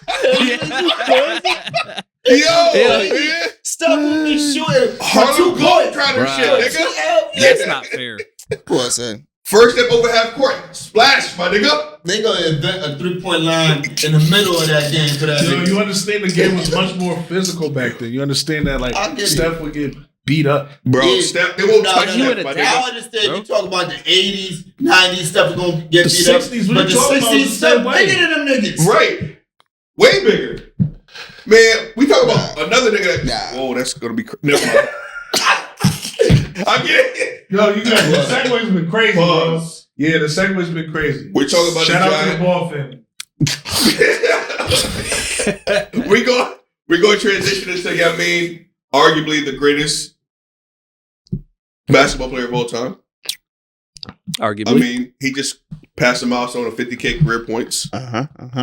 Speaker 1: Yo,
Speaker 4: Yeah.
Speaker 1: man.
Speaker 2: Steph will be shooting for
Speaker 1: Harlem
Speaker 2: 2 points.
Speaker 1: Globetrotter
Speaker 4: Bruh.
Speaker 1: shit, nigga.
Speaker 4: That's not fair.
Speaker 2: Of course, son.
Speaker 1: First step over half court. Splash, my nigga.
Speaker 2: They gonna invent a 3-point line in the middle of that game for that.
Speaker 3: You know,
Speaker 2: nigga.
Speaker 3: you understand the game was much more physical back then. You understand that, like,
Speaker 2: I get it.
Speaker 3: Steph would get beat up.
Speaker 1: Bro,
Speaker 2: Yeah.
Speaker 1: Steph, they won't
Speaker 2: Nah,
Speaker 1: touch
Speaker 2: nah,
Speaker 4: you
Speaker 1: Steph,
Speaker 4: would
Speaker 1: my
Speaker 4: adapt.
Speaker 2: I
Speaker 1: nigga.
Speaker 2: understand
Speaker 4: Bro.
Speaker 2: you talk about the 80s, 90s stuff is gonna get
Speaker 3: The
Speaker 2: beat up.
Speaker 3: 60s, what
Speaker 2: but
Speaker 3: you
Speaker 2: the
Speaker 3: talking about
Speaker 2: 60s
Speaker 3: is the
Speaker 2: stuff
Speaker 3: same way.
Speaker 2: bigger than them niggas.
Speaker 1: Right. Way bigger. Man, we talk about another nigga that.
Speaker 2: Nah.
Speaker 1: Whoa, that's going to be. Never mind. I get it.
Speaker 3: Yo, you got the segway's been crazy, bro.
Speaker 1: Pause.
Speaker 3: Yeah, the segway's been crazy.
Speaker 1: We're talking about
Speaker 3: Shout
Speaker 1: the
Speaker 3: out to the
Speaker 1: giant.
Speaker 3: ball family.
Speaker 1: We're going to transition into, I mean, arguably the greatest basketball player of all time.
Speaker 4: Arguably.
Speaker 1: I mean, he just passed a milestone of 50K career points,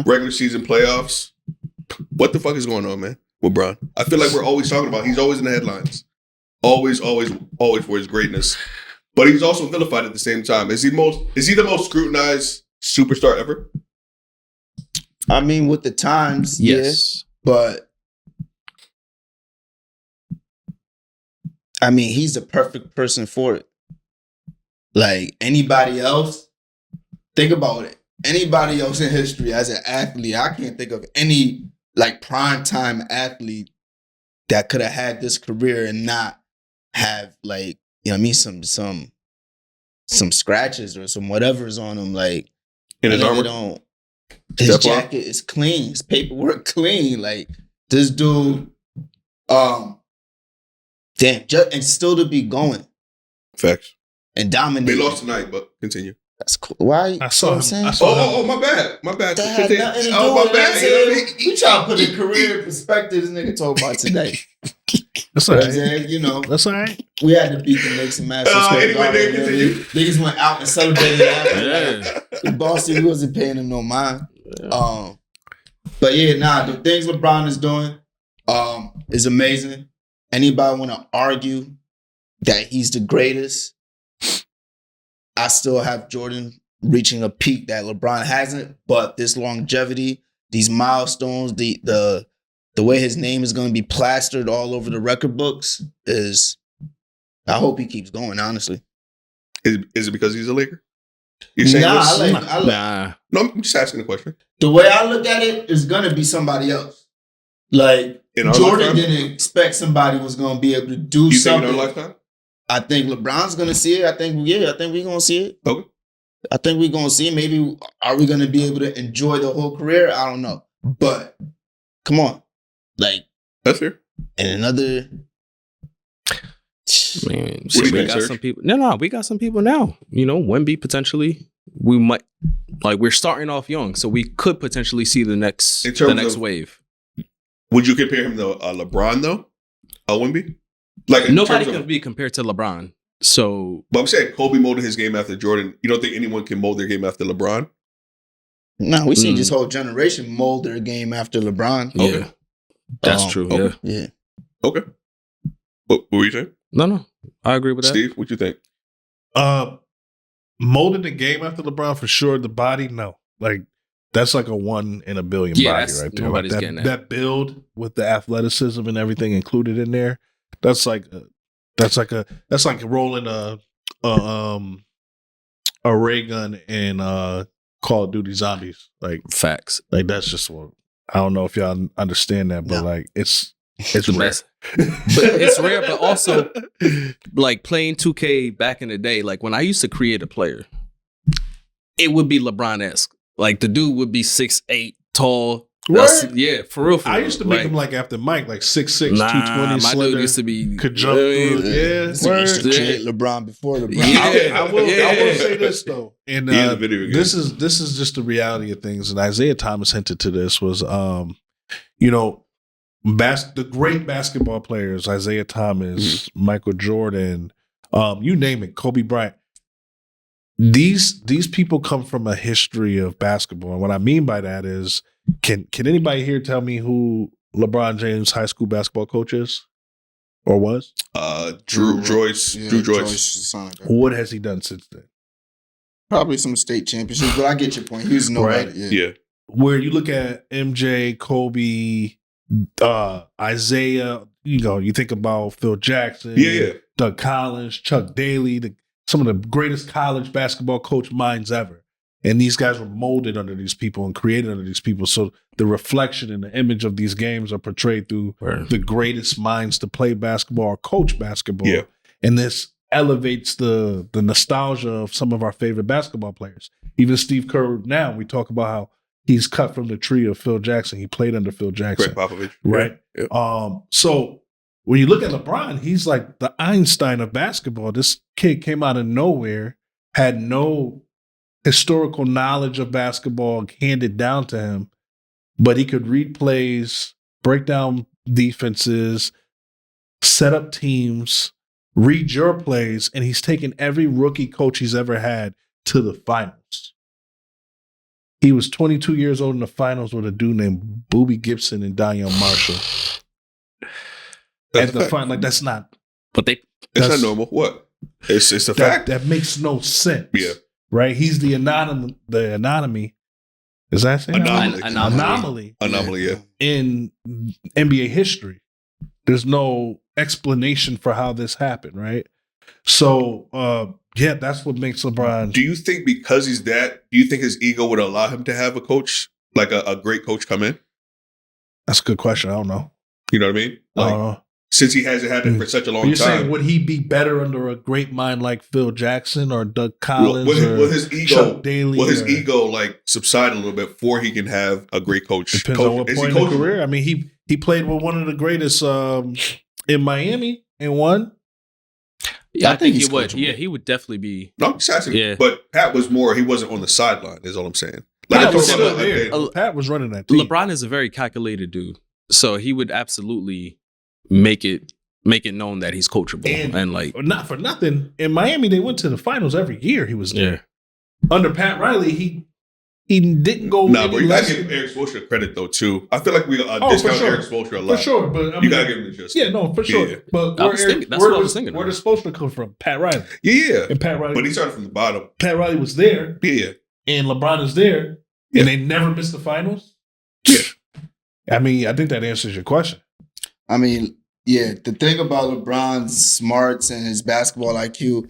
Speaker 1: regular season playoffs. What the fuck is going on, man, with Bron? I feel like we're always talking about. He's always in the headlines, always for his greatness. But he's also vilified at the same time. Is he the most scrutinized superstar ever?
Speaker 2: I mean, with the times,
Speaker 4: yes.
Speaker 2: yeah, but I mean, he's the perfect person for it. Like anybody else, think about it. Anybody else in history as an athlete, I can't think of any like primetime athlete that could have had this career and not have like, you know what I mean, some scratches or some whatever's on him. Like
Speaker 1: In his
Speaker 2: and
Speaker 1: armor?
Speaker 2: they don't. His
Speaker 1: Step up.
Speaker 2: jacket is clean. His paperwork clean. Like this dude, damn, and still to be going
Speaker 1: Facts.
Speaker 2: and
Speaker 1: They
Speaker 2: dominating.
Speaker 1: lost tonight, but continue.
Speaker 2: That's cool. Why?
Speaker 3: I saw
Speaker 2: you know what
Speaker 3: him.
Speaker 2: I'm saying?
Speaker 3: I saw
Speaker 1: Oh, my bad. My bad.
Speaker 2: That had
Speaker 1: Continue.
Speaker 2: nothing to do
Speaker 1: Oh,
Speaker 2: with
Speaker 1: my
Speaker 2: it.
Speaker 1: bad. You know what I mean?
Speaker 2: We try to put a career perspective this nigga talk about today.
Speaker 3: That's
Speaker 2: You
Speaker 3: all
Speaker 2: know what I'm
Speaker 3: right.
Speaker 2: saying? You know,
Speaker 3: That's all right.
Speaker 2: we had to beat the Knicks and Madison Square
Speaker 1: Anyway,
Speaker 2: Garden,
Speaker 1: Dave,
Speaker 2: you know what I
Speaker 1: continue.
Speaker 2: mean? Niggas went out and celebrated after.
Speaker 4: Yeah.
Speaker 2: In Boston, we wasn't paying him no mind. But yeah, the things LeBron is doing is amazing. Anybody want to argue that he's the greatest? I still have Jordan reaching a peak that LeBron hasn't, but this longevity, these milestones, the way his name is going to be plastered all over the record books is, I hope he keeps going, honestly.
Speaker 1: Is it because he's a Laker? You're saying
Speaker 2: Nah,
Speaker 1: this?
Speaker 2: I like
Speaker 4: Nah.
Speaker 1: No, I'm just asking a question.
Speaker 2: the way I look at it is gonna be somebody else. Like
Speaker 1: In our
Speaker 2: Jordan
Speaker 1: lifetime?
Speaker 2: didn't expect somebody was gonna be able to do
Speaker 1: You think in
Speaker 2: something.
Speaker 1: our lifetime?
Speaker 2: I think LeBron's gonna see it. I think we're gonna see it.
Speaker 1: Okay.
Speaker 2: I think we're gonna see it. Maybe are we gonna be able to enjoy the whole career? I don't know. But come on. Like
Speaker 1: That's fair.
Speaker 2: in another
Speaker 4: Man,
Speaker 1: What do you
Speaker 4: shit, we
Speaker 1: think,
Speaker 4: got
Speaker 1: Serge?
Speaker 4: some people. No, we got some people now. You know, Wemby potentially. We might we're starting off young, so we could potentially see the next
Speaker 1: In terms
Speaker 4: next
Speaker 1: of-
Speaker 4: wave.
Speaker 1: Would you compare him to LeBron though? Wemby? Like in
Speaker 4: Nobody
Speaker 1: terms
Speaker 4: can
Speaker 1: of,
Speaker 4: be compared to LeBron. So,
Speaker 1: but I'm saying Kobe molded his game after Jordan. You don't think anyone can mold their game after LeBron?
Speaker 2: No, we seen this whole generation mold their game after LeBron.
Speaker 4: yeah,
Speaker 1: Okay.
Speaker 4: that's true.
Speaker 1: okay.
Speaker 4: Yeah.
Speaker 2: Yeah.
Speaker 1: Okay. What were you saying?
Speaker 4: No, I agree with that.
Speaker 1: Steve, what you think?
Speaker 3: Molded the game after LeBron for sure. The body, no. Like that's like a 1 in a billion
Speaker 4: Yeah,
Speaker 3: body
Speaker 4: that's-
Speaker 3: right there. Like
Speaker 4: nobody's
Speaker 3: that,
Speaker 4: getting that.
Speaker 3: that build with the athleticism and everything included in there. That's like rolling a ray gun in Call of Duty Zombies.
Speaker 4: Facts.
Speaker 3: Like that's just what I don't know if y'all understand that, but
Speaker 2: No.
Speaker 3: like it's
Speaker 4: The
Speaker 3: rare.
Speaker 4: best. But it's rare, but also like playing 2K back in the day, like when I used to create a player, it would be LeBron-esque. Like the dude would be 6'8", tall.
Speaker 3: Word?
Speaker 4: Yeah, for real.
Speaker 3: I used to make him like after Mike, like 6'6",
Speaker 4: nah,
Speaker 3: 220,
Speaker 4: my
Speaker 3: slender.
Speaker 4: dude used to be
Speaker 3: could jump through. Yeah,
Speaker 2: Used to
Speaker 3: word.
Speaker 2: create LeBron before LeBron.
Speaker 4: Yeah.
Speaker 3: I will say this though, and
Speaker 1: He is a video game.
Speaker 3: this is just the reality of things. And Isaiah Thomas hinted to this was, the great basketball players, Isaiah Thomas, Michael Jordan, you name it, Kobe Bryant. These people come from a history of basketball, and what I mean by that is, can anybody here tell me who LeBron James' high school basketball coach is or was?
Speaker 1: Drew Joyce.
Speaker 2: Yeah,
Speaker 1: Drew Joyce.
Speaker 2: signed her.
Speaker 3: What has he done since then?
Speaker 2: Probably some state championships, but I get your point. He was nobody.
Speaker 3: Right.
Speaker 2: Yeah.
Speaker 1: Yeah.
Speaker 3: Where you look at MJ, Kobe, Isaiah, you think about Phil Jackson,
Speaker 1: Yeah.
Speaker 3: Doug Collins, Chuck Daly, some of the greatest college basketball coach minds ever. And these guys were molded under these people and created under these people. So the reflection and the image of these games are portrayed through the greatest minds to play basketball or coach basketball.
Speaker 1: Yeah.
Speaker 3: And this elevates the nostalgia of some of our favorite basketball players. Even Steve Kerr now, we talk about how he's cut from the tree of Phil Jackson. He played under Phil Jackson.
Speaker 1: Greg Popovich.
Speaker 3: Right.
Speaker 1: Yeah.
Speaker 3: So when you look at LeBron, he's like the Einstein of basketball. This kid came out of nowhere, had no historical knowledge of basketball handed down to him, but he could read plays, break down defenses, set up teams, read your plays, and he's taken every rookie coach he's ever had to the finals. He was 22 years old in the finals with a dude named Boobie Gibson and Daniel Marshall.
Speaker 1: That's
Speaker 3: At the final, like that's not.
Speaker 4: But they
Speaker 1: It's not normal. What? It's a fact.
Speaker 3: That makes no sense.
Speaker 1: Yeah.
Speaker 3: Right? He's the anatomy. Is that saying
Speaker 1: Anomaly.
Speaker 3: anomaly
Speaker 1: Yeah.
Speaker 3: in NBA history? There's no explanation for how this happened, right? So, that's what makes LeBron.
Speaker 1: Do you think because he's that, do you think his ego would allow him to have a coach, like a great coach come in?
Speaker 3: That's a good question. I don't know.
Speaker 1: You know what I mean?
Speaker 3: I
Speaker 1: Like,
Speaker 3: don't know.
Speaker 1: since he hasn't had it for such a long
Speaker 3: You're
Speaker 1: time.
Speaker 3: saying, would he be better under a great mind like Phil Jackson or Doug Collins
Speaker 1: Will his ego,
Speaker 3: Chuck Daly?
Speaker 1: will his
Speaker 3: or-
Speaker 1: ego like subside a little bit before he can have a great coach?
Speaker 3: Depends on what
Speaker 1: Is he
Speaker 3: point in the
Speaker 1: coachable?
Speaker 3: career. I mean, he played with one of the greatest in Miami and won.
Speaker 4: Yeah,
Speaker 2: I
Speaker 4: I
Speaker 2: think
Speaker 4: think he
Speaker 2: he's
Speaker 4: would.
Speaker 2: coachable.
Speaker 4: Yeah, he would definitely be.
Speaker 1: No, I'm just asking.
Speaker 4: Yeah.
Speaker 1: But Pat was more. He wasn't on the sideline. Is all I'm saying. Like
Speaker 3: Pat
Speaker 1: I'm
Speaker 3: was
Speaker 1: talking
Speaker 3: still
Speaker 1: about
Speaker 3: there.
Speaker 1: like,
Speaker 3: Pat was running that team.
Speaker 4: LeBron is a very calculated dude, so he would absolutely make it known that he's coachable and like
Speaker 3: Not for nothing. In Miami, they went to the finals every year. He was there. Under Pat Riley, he didn't go.
Speaker 1: Nah,
Speaker 3: any
Speaker 1: but you gotta
Speaker 3: less-
Speaker 1: give Eric Spoelstra credit though too. I feel like we
Speaker 3: for
Speaker 1: discount
Speaker 3: sure.
Speaker 1: Eric Spoelstra a lot.
Speaker 3: for sure, but I
Speaker 1: You
Speaker 3: mean,
Speaker 1: gotta give him the just.
Speaker 3: yeah, no, for sure.
Speaker 1: Yeah.
Speaker 3: But
Speaker 4: I
Speaker 3: where
Speaker 4: was
Speaker 3: Eric-
Speaker 4: thinking- that's
Speaker 3: where
Speaker 4: what I was
Speaker 3: was-
Speaker 4: thinking
Speaker 3: Where
Speaker 4: of.
Speaker 3: does supposed to come from? Pat Riley.
Speaker 1: Yeah.
Speaker 3: And Pat Riley.
Speaker 1: But he started from the bottom.
Speaker 3: Pat Riley was there,
Speaker 1: Yeah.
Speaker 3: and LeBron is there,
Speaker 1: Yeah.
Speaker 3: and they never missed the finals.
Speaker 1: Yeah.
Speaker 3: I mean, I think that answers your question.
Speaker 2: I mean, yeah, the thing about LeBron's smarts and his basketball IQ,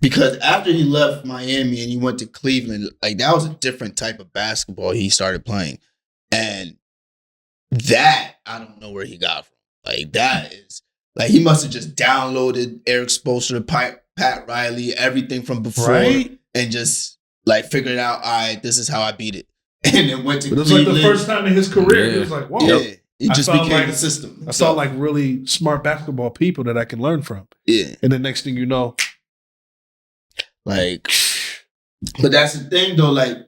Speaker 2: because after he left Miami and he went to Cleveland, like that was a different type of basketball he started playing. And that, I don't know where he got from. Like that is, like he must have just downloaded Eric Spoelstra, Pat Riley, everything from before,
Speaker 3: Right?
Speaker 2: and just like figured out, all right, this is how I beat it. And then went to
Speaker 3: But it was like
Speaker 2: Cleveland.
Speaker 3: the first time in his career.
Speaker 4: Yeah.
Speaker 3: It was like, whoa.
Speaker 2: Yeah, it
Speaker 3: I
Speaker 2: just
Speaker 3: felt
Speaker 2: became
Speaker 3: like-
Speaker 2: the system.
Speaker 3: I saw like really smart basketball people that I can learn from.
Speaker 2: yeah.
Speaker 3: And the next thing you know,
Speaker 2: Like, but that's the thing though. Like,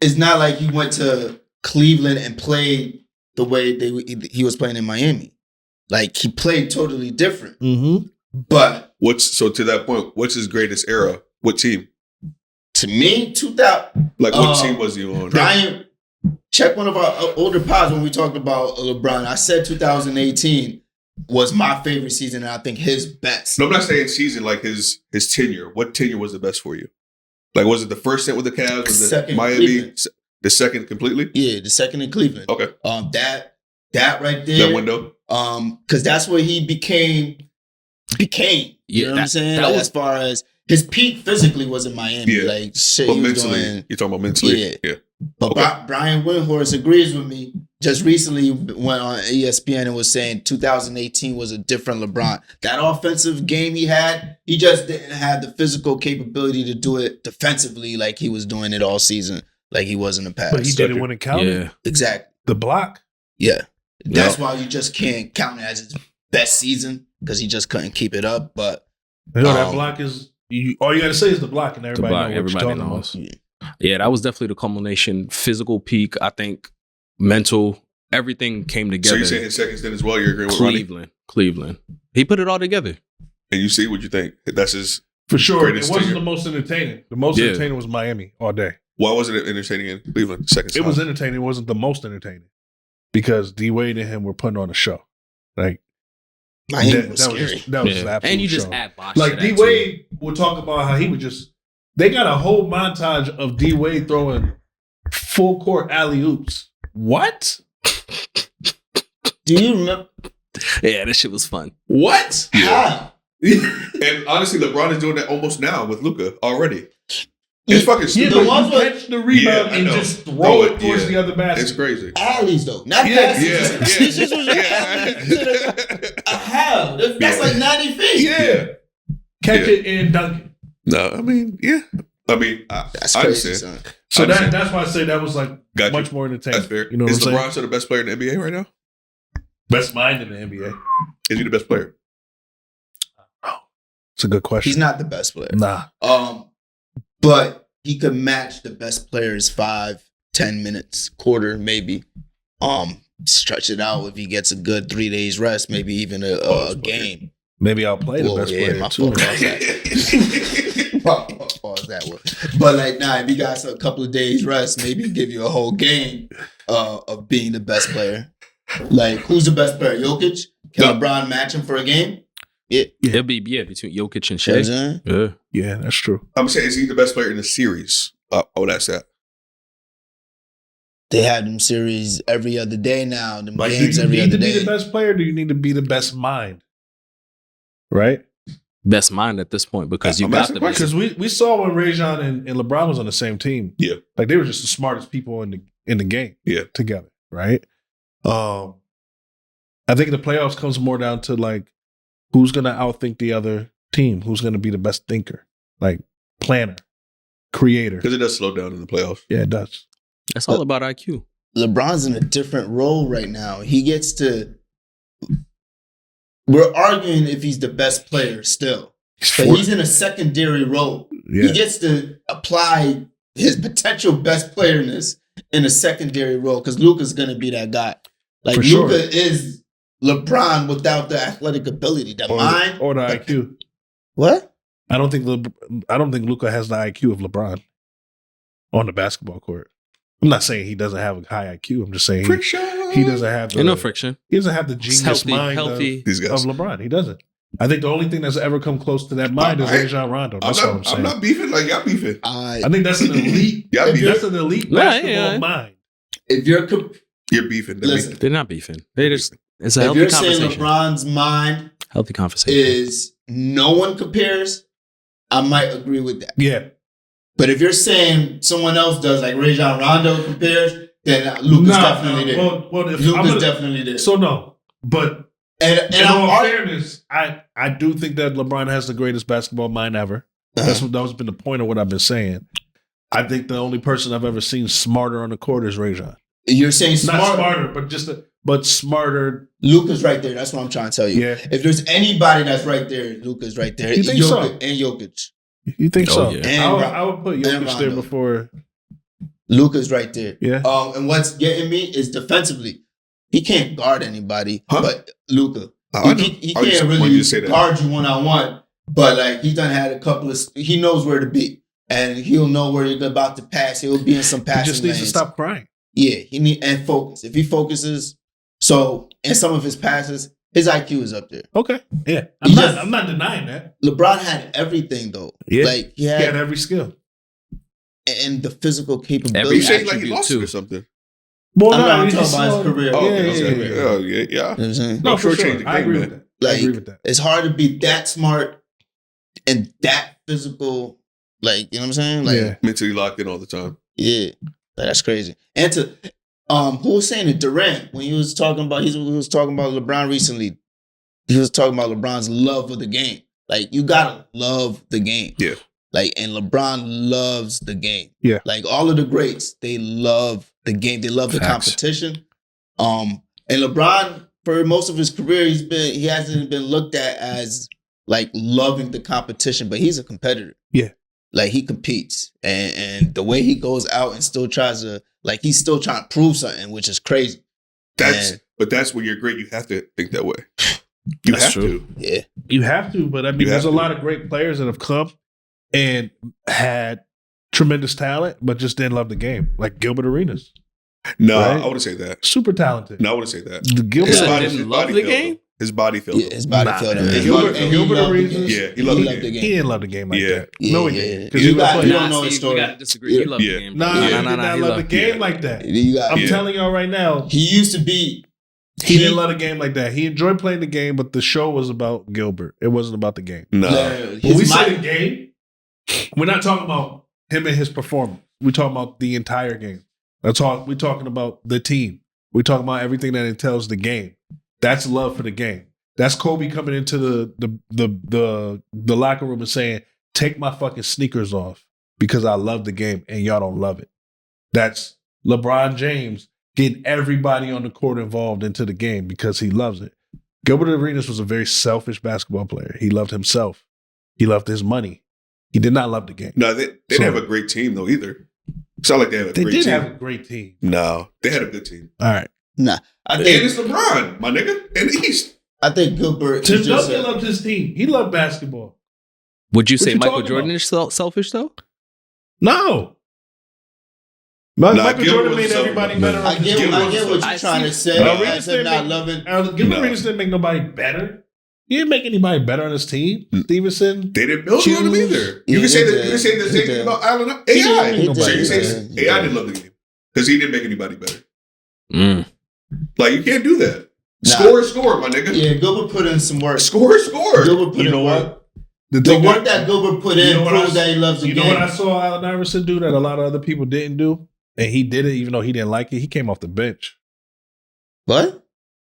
Speaker 2: it's not like he went to Cleveland and played the way he was playing in Miami. Like he played totally different.
Speaker 3: Mm-hmm.
Speaker 2: But
Speaker 1: So to that point, what's his greatest era? What team?
Speaker 2: to me, 2000.
Speaker 1: Like what team was he on?
Speaker 2: Brian, check one of our older pods when we talked about LeBron. I said 2018 was my favorite season, and I think his best.
Speaker 1: No, I'm not saying season, like his tenure. What tenure was the best for you? Like, was it the first stint with the Cavs? Was it
Speaker 2: Second
Speaker 1: Miami?
Speaker 2: Cleveland.
Speaker 1: The second completely?
Speaker 2: Yeah, the second in Cleveland.
Speaker 1: Okay.
Speaker 2: That right there.
Speaker 1: That window?
Speaker 2: Because that's where he became. You know what I'm saying?
Speaker 4: that
Speaker 2: Like,
Speaker 4: was-
Speaker 2: as far as his peak physically was in Miami.
Speaker 1: Yeah.
Speaker 2: Like shit,
Speaker 1: But
Speaker 2: he was
Speaker 1: mentally,
Speaker 2: doing.
Speaker 1: you're talking about mentally?
Speaker 2: Yeah. But Brian Windhorst agrees with me. Just recently went on ESPN and was saying 2018 was a different LeBron. That offensive game he had, he just didn't have the physical capability to do it defensively like he was doing it all season, like he was in the past.
Speaker 3: But he did it when it counted.
Speaker 4: Yeah.
Speaker 2: Exactly.
Speaker 3: The block.
Speaker 2: Yeah. That's why you just can't count it as his best season because he just couldn't keep it up. But
Speaker 3: You know, that block is, all you got to say is the block, and everybody,
Speaker 4: block,
Speaker 3: know what
Speaker 4: everybody
Speaker 3: you're talking
Speaker 4: knows.
Speaker 3: about.
Speaker 4: Yeah, that was definitely the culmination. Physical peak, I think, mental, everything came
Speaker 1: So
Speaker 4: together.
Speaker 1: you're saying his second stint as well? You're agreeing with Ronnie?
Speaker 4: Cleveland. He put it all together.
Speaker 1: And you see what you think? That's his.
Speaker 3: For sure. It
Speaker 1: Greatest
Speaker 3: wasn't
Speaker 1: tenure.
Speaker 3: the most entertaining. The most entertaining was Miami all day.
Speaker 1: Why wasn't it entertaining in Cleveland? Second
Speaker 3: It was
Speaker 1: spot?
Speaker 3: entertaining. It wasn't the most entertaining because D Wade and him were putting on a show. Like
Speaker 2: Miami was scary.
Speaker 3: that was an absolute
Speaker 4: And you just
Speaker 3: show.
Speaker 4: add box
Speaker 3: Like
Speaker 4: to
Speaker 3: D
Speaker 4: that, too.
Speaker 3: Wade will talk about how he would just. They got a whole montage of D Wade throwing full court alley oops. What?
Speaker 2: Do you remember?
Speaker 4: Yeah, that shit was fun.
Speaker 3: What?
Speaker 2: How?
Speaker 1: And honestly, LeBron is doing that almost now with Luka already. It's fucking
Speaker 3: Yeah,
Speaker 1: stupid.
Speaker 3: but
Speaker 2: ones
Speaker 3: you
Speaker 2: where-
Speaker 3: catch the rebound
Speaker 1: Yeah, I
Speaker 3: and
Speaker 1: know.
Speaker 3: just throw it towards
Speaker 1: yeah.
Speaker 3: the other basket.
Speaker 1: It's crazy.
Speaker 2: Alleys though, not
Speaker 3: Yeah,
Speaker 2: passes.
Speaker 1: Yeah,
Speaker 2: He just was
Speaker 1: yeah.
Speaker 2: how? That's like 90 feet.
Speaker 3: Yeah. Catch
Speaker 1: Yeah.
Speaker 3: it and dunk it.
Speaker 1: No, I mean, yeah. I mean,
Speaker 2: That's
Speaker 1: I
Speaker 2: crazy,
Speaker 1: understand.
Speaker 2: son.
Speaker 3: So
Speaker 1: I understand.
Speaker 3: that's why I say that was like
Speaker 1: Got
Speaker 3: much
Speaker 1: you.
Speaker 3: more entertaining.
Speaker 1: That's fair.
Speaker 3: You know what
Speaker 1: Is
Speaker 3: I'm
Speaker 1: LeBron
Speaker 3: saying?
Speaker 1: still the best player in the NBA right now?
Speaker 3: Best mind in the NBA.
Speaker 1: Is he the best player?
Speaker 3: It's a good question.
Speaker 2: He's not the best player.
Speaker 3: Nah.
Speaker 2: But he could match the best players 5-10 minutes, quarter, maybe. Stretch it out if he gets a good 3 days rest, maybe even a game.
Speaker 3: Maybe I'll play the
Speaker 2: Whoa,
Speaker 3: best
Speaker 2: yeah,
Speaker 3: player
Speaker 2: my
Speaker 3: too.
Speaker 2: fault. Pause that one. But like, if you got a couple of days rest, maybe give you a whole game of being the best player. Like, who's the best player? Jokic? Can
Speaker 1: No.
Speaker 2: LeBron match him for a game?
Speaker 4: It'll be between Jokic and
Speaker 2: You know what I'm
Speaker 4: Shea.
Speaker 2: saying?
Speaker 4: Yeah.
Speaker 3: Yeah, that's true.
Speaker 1: I'm saying, is he the best player in the series? That's that.
Speaker 2: They have them series every other day now. Them
Speaker 3: Like, do
Speaker 2: games
Speaker 3: you
Speaker 2: every
Speaker 3: need
Speaker 2: other
Speaker 3: to be
Speaker 2: day.
Speaker 3: the best player? Or do you need to be the best mind? Right?
Speaker 4: Best mind at this point because you
Speaker 1: I'm
Speaker 4: got
Speaker 1: asking
Speaker 4: to be.
Speaker 3: Because we saw when Rajon and LeBron was on the same team.
Speaker 1: Yeah.
Speaker 3: Like they were just the smartest people in the game.
Speaker 1: Yeah.
Speaker 3: Together. Right. I think the playoffs comes more down to like who's gonna outthink the other team, who's gonna be the best thinker, like planner, creator.
Speaker 1: Because it does slow down in the playoffs.
Speaker 3: Yeah, it does.
Speaker 4: It's all about IQ.
Speaker 2: LeBron's in a different role right now. He gets to. We're arguing if he's the best player still, but he's in a secondary role.
Speaker 3: Yeah.
Speaker 2: He gets to apply his potential best playerness in a secondary role because Luka's gonna be that guy. Like
Speaker 3: For sure.
Speaker 2: Luka is LeBron without the athletic ability, the mind,
Speaker 3: or the IQ.
Speaker 2: What?
Speaker 3: I don't think Luka has the IQ of LeBron on the basketball court. I'm not saying he doesn't have a high IQ. I'm just saying he doesn't have the,
Speaker 4: Ain't no friction.
Speaker 3: he doesn't have the
Speaker 4: It's
Speaker 3: genius mind
Speaker 4: healthy.
Speaker 1: These
Speaker 3: of
Speaker 1: guys.
Speaker 3: LeBron. He doesn't. I think the only thing that's ever come close to that mind is Rajon Rondo. That's all I'm saying.
Speaker 1: I'm not beefing like y'all beefing.
Speaker 3: I think that's an elite.
Speaker 1: Y'all beefing.
Speaker 3: That's an elite
Speaker 4: Nah,
Speaker 3: basketball
Speaker 4: yeah.
Speaker 3: mind.
Speaker 2: If you're
Speaker 1: You're beefing. They're
Speaker 2: Listen.
Speaker 1: beefing.
Speaker 4: They're not beefing. They just it's a
Speaker 2: if
Speaker 4: healthy
Speaker 2: you're saying
Speaker 4: conversation.
Speaker 2: LeBron's mind
Speaker 4: Healthy conversation.
Speaker 2: is no one compares, I might agree with that.
Speaker 3: Yeah.
Speaker 2: But if you're saying someone else does, like Rajon Rondo compares, then Luka's definitely there.
Speaker 3: Well, if
Speaker 2: Luka's definitely there.
Speaker 3: So no, but
Speaker 2: and
Speaker 3: in
Speaker 2: I'm
Speaker 3: all
Speaker 2: arguing.
Speaker 3: fairness, I do think that LeBron has the greatest basketball mind ever. That's been the point of what I've been saying. I think the only person I've ever seen smarter on the court is Rajon.
Speaker 2: You're saying
Speaker 3: Not smarter, but smarter.
Speaker 2: Luka's right there. That's what I'm trying to tell you.
Speaker 3: Yeah.
Speaker 2: If there's anybody that's right there, Luka's right there.
Speaker 3: You think so?
Speaker 2: And Jokic.
Speaker 3: You think
Speaker 4: Oh,
Speaker 3: so?
Speaker 4: yeah.
Speaker 2: And
Speaker 3: I would put
Speaker 2: and
Speaker 3: Jokic there
Speaker 2: Rondo.
Speaker 3: before.
Speaker 2: Luka's right there.
Speaker 3: Yeah.
Speaker 2: And what's getting me is defensively. he can't guard anybody, but Luka.
Speaker 1: I know.
Speaker 2: He
Speaker 1: I just
Speaker 2: can't
Speaker 1: wanted
Speaker 2: really
Speaker 1: you to say that.
Speaker 2: guard you one-on-one, but like he done had a couple of, he knows where to be, and he'll know where you're about to pass. He'll be in some
Speaker 3: He
Speaker 2: passing
Speaker 3: just needs to
Speaker 2: lanes.
Speaker 3: stop crying.
Speaker 2: Yeah, he need and focus. If he focuses, so in some of his passes, his IQ is up there.
Speaker 3: Okay. Yeah.
Speaker 2: He
Speaker 3: I'm not denying that.
Speaker 2: LeBron had everything though.
Speaker 3: Yeah.
Speaker 2: Like he
Speaker 3: He had
Speaker 2: had
Speaker 3: every skill.
Speaker 2: and the physical
Speaker 1: You
Speaker 2: capability.
Speaker 1: say like he
Speaker 4: attribute
Speaker 1: lost
Speaker 4: too.
Speaker 1: it or something.
Speaker 3: Well,
Speaker 2: I'm
Speaker 3: he
Speaker 2: talking
Speaker 3: just
Speaker 2: about his
Speaker 3: slowed-
Speaker 2: career.
Speaker 1: Oh,
Speaker 3: Yeah,
Speaker 1: okay.
Speaker 3: yeah,
Speaker 1: Okay.
Speaker 3: yeah.
Speaker 1: Oh, yeah.
Speaker 2: You know what I'm saying?
Speaker 3: No, for
Speaker 1: Short change
Speaker 3: sure.
Speaker 1: the
Speaker 3: I
Speaker 1: game,
Speaker 3: agree
Speaker 1: man.
Speaker 3: with that. I agree with that.
Speaker 2: It's hard to be that smart and that physical. Like, you know what I'm saying? Like,
Speaker 3: Yeah.
Speaker 1: Mentally locked in all the time.
Speaker 2: yeah, that's crazy. And to who was saying it? Durant, when he was talking about he was talking about LeBron recently. He was talking about LeBron's love of the game. Like, you gotta love the game.
Speaker 1: Yeah.
Speaker 2: Like, and LeBron loves the game.
Speaker 3: Yeah.
Speaker 2: Like all of the greats, they love the game. They love the
Speaker 4: Facts.
Speaker 2: competition. And LeBron, for most of his career, he hasn't been looked at as like loving the competition, but he's a competitor.
Speaker 3: Yeah.
Speaker 2: Like he competes. And the way he goes out and still tries to, like he's still trying to prove something, which is crazy.
Speaker 1: But that's when you're great. You have to think that way. You
Speaker 4: That's
Speaker 1: have
Speaker 4: true.
Speaker 1: to.
Speaker 2: Yeah.
Speaker 3: You have to, but I mean,
Speaker 1: You
Speaker 3: there's
Speaker 1: have
Speaker 3: a
Speaker 1: to.
Speaker 3: lot of great players that have come and had tremendous talent, but just didn't love the game. Like Gilbert Arenas.
Speaker 1: No,
Speaker 3: Right?
Speaker 1: I wouldn't say that.
Speaker 3: Super talented.
Speaker 1: No, I wouldn't say that.
Speaker 3: The Gilbert
Speaker 1: His
Speaker 4: Yeah.
Speaker 1: body,
Speaker 4: Didn't
Speaker 1: his
Speaker 4: love
Speaker 1: body
Speaker 4: the
Speaker 1: failed
Speaker 4: game?
Speaker 1: him. His body failed
Speaker 2: Yeah,
Speaker 1: him.
Speaker 2: his body
Speaker 3: Nah,
Speaker 2: felt
Speaker 3: man.
Speaker 2: him.
Speaker 3: Gilbert-
Speaker 2: And
Speaker 3: Gilbert
Speaker 2: loved the
Speaker 3: Arenas-
Speaker 2: game.
Speaker 1: Yeah, he loved the game.
Speaker 2: the
Speaker 3: He
Speaker 2: game.
Speaker 3: didn't love the game like
Speaker 1: Yeah.
Speaker 3: that.
Speaker 2: Yeah,
Speaker 3: No, he
Speaker 2: yeah,
Speaker 3: didn't.
Speaker 2: yeah.
Speaker 3: Because
Speaker 2: You
Speaker 3: he was
Speaker 2: got-
Speaker 3: playing.
Speaker 2: you don't know his
Speaker 4: Steve,
Speaker 2: story.
Speaker 4: We gotta disagree. He loved
Speaker 1: Yeah.
Speaker 4: the game.
Speaker 3: Nah,
Speaker 4: bro.
Speaker 3: he did not
Speaker 4: he
Speaker 3: love the
Speaker 4: loved
Speaker 3: game
Speaker 1: Yeah.
Speaker 3: like that.
Speaker 2: You got,
Speaker 3: I'm
Speaker 1: Yeah.
Speaker 3: telling y'all right now,
Speaker 2: he used to be.
Speaker 3: he didn't love the game like that. He enjoyed playing the game, but the show was about Gilbert. It wasn't about the game.
Speaker 1: No.
Speaker 3: When we say the game, we're not talking about him and his performance. We're talking about the entire game. We're talking about the team. We're talking about everything that entails the game. That's love for the game. That's Kobe coming into the locker room and saying, "Take my fucking sneakers off because I love the game and y'all don't love it." That's LeBron James getting everybody on the court involved into the game because he loves it. Gilbert Arenas was a very selfish basketball player. He loved himself. He loved his money. He did not love the game.
Speaker 1: No, they didn't have a great team though either. It's not like they had a
Speaker 3: They
Speaker 1: great
Speaker 3: did
Speaker 1: team.
Speaker 3: have a great team.
Speaker 1: No, they had a good team.
Speaker 3: All right.
Speaker 2: Nah, I
Speaker 1: And
Speaker 2: think
Speaker 1: it's LeBron, my nigga, in the East.
Speaker 2: Gilbert
Speaker 3: Tim
Speaker 2: is just
Speaker 3: Duncan loved his team. He loved basketball.
Speaker 4: Would you
Speaker 3: What
Speaker 4: say
Speaker 3: you
Speaker 4: Michael
Speaker 3: talking
Speaker 4: Jordan
Speaker 3: about?
Speaker 4: is selfish though?
Speaker 3: No.
Speaker 1: Nah,
Speaker 3: Michael
Speaker 1: Gilbert
Speaker 3: Jordan
Speaker 1: was
Speaker 3: made
Speaker 1: a
Speaker 3: everybody
Speaker 1: selfish
Speaker 3: better.
Speaker 1: man.
Speaker 2: I
Speaker 3: on his
Speaker 2: get
Speaker 3: team.
Speaker 2: what you're
Speaker 4: I
Speaker 2: trying to
Speaker 4: see-
Speaker 2: say.
Speaker 3: No,
Speaker 2: as
Speaker 3: Arenas
Speaker 2: him
Speaker 3: didn't
Speaker 2: not
Speaker 3: make-
Speaker 2: loving.
Speaker 3: Gilbert
Speaker 1: No.
Speaker 3: Arenas didn't make nobody better. He didn't make anybody better on his team. Stevenson.
Speaker 1: They didn't build on him
Speaker 2: Hughes.
Speaker 1: either.
Speaker 2: Yeah,
Speaker 1: You can say
Speaker 2: he
Speaker 1: that. You
Speaker 2: did.
Speaker 1: can say the
Speaker 2: He
Speaker 1: same
Speaker 2: did.
Speaker 1: thing about Allen AI.
Speaker 3: He
Speaker 1: So
Speaker 3: did.
Speaker 1: you
Speaker 2: He
Speaker 1: say
Speaker 2: did.
Speaker 1: AI didn't love the game because he didn't make anybody better.
Speaker 4: Mm.
Speaker 1: Like you can't do that.
Speaker 2: Nah.
Speaker 1: Score is score, my nigga.
Speaker 2: Yeah, Gilbert put in some work.
Speaker 1: Score is score.
Speaker 2: Gilbert put
Speaker 3: You know
Speaker 2: in
Speaker 3: what?
Speaker 2: work.
Speaker 3: The
Speaker 2: The
Speaker 3: thing
Speaker 2: work that Gilbert put
Speaker 3: You
Speaker 2: in
Speaker 3: know what
Speaker 2: proves
Speaker 3: I-
Speaker 2: that he loves the
Speaker 3: You
Speaker 2: game.
Speaker 3: know what I saw Allen Iverson do that a lot of other people didn't do? And he did it even though he didn't like it. He came off the bench.
Speaker 2: What?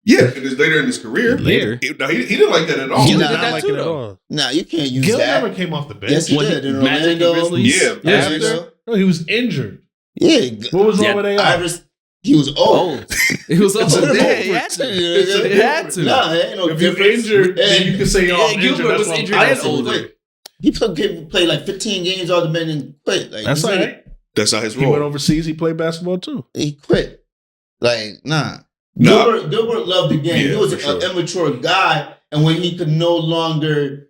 Speaker 1: Yeah, it is later in his career.
Speaker 4: Later.
Speaker 1: He didn't like that at all.
Speaker 4: Gil
Speaker 3: He
Speaker 4: did
Speaker 3: did not
Speaker 4: that
Speaker 3: like
Speaker 4: too,
Speaker 3: it at
Speaker 4: though.
Speaker 3: all.
Speaker 2: Nah, you can't use
Speaker 3: Gil
Speaker 2: that.
Speaker 3: never came off the bench.
Speaker 2: Yes, he
Speaker 4: When
Speaker 2: did. In
Speaker 4: Magic and
Speaker 2: Orlando.
Speaker 4: Grizzlies?
Speaker 1: Yeah,
Speaker 2: Yes,
Speaker 1: after.
Speaker 2: he did.
Speaker 3: No, he was injured.
Speaker 2: Yeah.
Speaker 3: What was
Speaker 4: Yeah.
Speaker 3: wrong with AI?
Speaker 2: Iverson, he was old.
Speaker 4: Old. He was old.
Speaker 2: It's a
Speaker 4: Yeah,
Speaker 2: difference.
Speaker 4: he had to.
Speaker 2: Yeah,
Speaker 4: He had to.
Speaker 2: Nah, it ain't no
Speaker 3: If you're
Speaker 2: difference.
Speaker 3: injured, then
Speaker 2: And
Speaker 3: you can say, "Oh, I'm
Speaker 4: Gilbert
Speaker 3: injured." That's
Speaker 4: was
Speaker 3: why I'm
Speaker 4: injured
Speaker 3: playing.
Speaker 4: and older.
Speaker 2: He played like 15 games all the men and quit. Like
Speaker 3: That's
Speaker 2: he
Speaker 3: all
Speaker 2: said
Speaker 3: right.
Speaker 1: That's not his
Speaker 3: He went
Speaker 1: role.
Speaker 3: overseas. He played basketball too.
Speaker 2: He quit. Like, nah.
Speaker 1: Nah.
Speaker 2: Gilbert loved the game.
Speaker 1: Yeah,
Speaker 2: he was
Speaker 1: for
Speaker 2: an
Speaker 1: sure.
Speaker 2: immature guy, and when he could no longer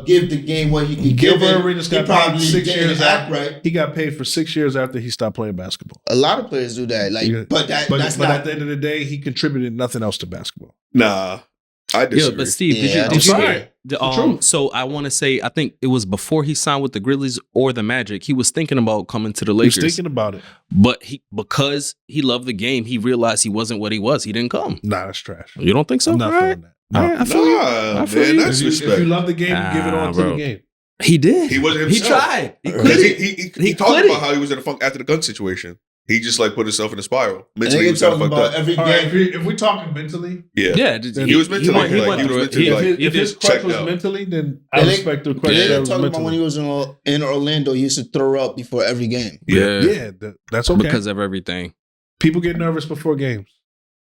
Speaker 2: give the game what he could give
Speaker 3: Gilbert
Speaker 2: it,
Speaker 3: Arenas
Speaker 2: he
Speaker 3: got
Speaker 2: probably
Speaker 3: paid 6
Speaker 2: didn't
Speaker 3: years
Speaker 2: act
Speaker 3: after.
Speaker 2: right.
Speaker 3: He got paid for 6 years after he stopped playing basketball.
Speaker 2: A lot of players do that. Like,
Speaker 3: Yeah.
Speaker 2: but
Speaker 3: But
Speaker 2: that's
Speaker 3: at
Speaker 2: not.
Speaker 3: the end of the day, he contributed nothing else to basketball.
Speaker 1: Nah, I
Speaker 4: Yeah,
Speaker 1: disagree.
Speaker 4: but Steve,
Speaker 2: Yeah,
Speaker 4: did you?
Speaker 2: I'm
Speaker 4: Did you
Speaker 3: sorry.
Speaker 4: hear?
Speaker 3: The truth.
Speaker 4: So I want to say, I think it was before he signed with the Grizzlies or the Magic. He was thinking about coming to the
Speaker 3: He was
Speaker 4: Lakers,
Speaker 3: thinking about it.
Speaker 4: but because he loved the game, he realized he wasn't what he was. He didn't come.
Speaker 3: Nah, that's trash.
Speaker 4: You don't think so?
Speaker 3: I'm not
Speaker 4: All right.
Speaker 3: feeling that. No.
Speaker 4: All right, I feel you.
Speaker 1: Nah,
Speaker 4: I feel
Speaker 1: man,
Speaker 4: you.
Speaker 1: that's
Speaker 3: If
Speaker 1: respect.
Speaker 3: you love the game, give it on to
Speaker 4: bro.
Speaker 3: the game.
Speaker 4: He did.
Speaker 1: He wasn't
Speaker 4: He
Speaker 1: himself.
Speaker 4: tried. He
Speaker 1: Because
Speaker 4: quit.
Speaker 1: he
Speaker 4: He
Speaker 1: talked
Speaker 4: quit
Speaker 1: about
Speaker 4: it.
Speaker 1: how he was in a funk after the gun situation. He just like put himself in a spiral.
Speaker 2: And
Speaker 1: Mentally, he
Speaker 2: they
Speaker 1: was kind of
Speaker 2: talking
Speaker 1: fucked
Speaker 2: about
Speaker 1: up.
Speaker 2: every
Speaker 3: All right,
Speaker 2: game.
Speaker 3: if we're talking mentally,
Speaker 1: Yeah.
Speaker 4: Yeah,
Speaker 1: He was mentally
Speaker 4: went-
Speaker 1: like, he was
Speaker 4: through it.
Speaker 1: mentally
Speaker 4: He-
Speaker 1: like-
Speaker 3: if his
Speaker 1: checked
Speaker 3: question was
Speaker 1: out.
Speaker 3: mentally, then I
Speaker 2: And they-
Speaker 3: respect the
Speaker 2: They
Speaker 3: question. that was
Speaker 2: talking about
Speaker 3: mentally.
Speaker 2: when he was in Orlando, he used to throw up before every game.
Speaker 4: Yeah,
Speaker 3: Yeah, that's okay.
Speaker 4: because of everything.
Speaker 3: People get nervous before games.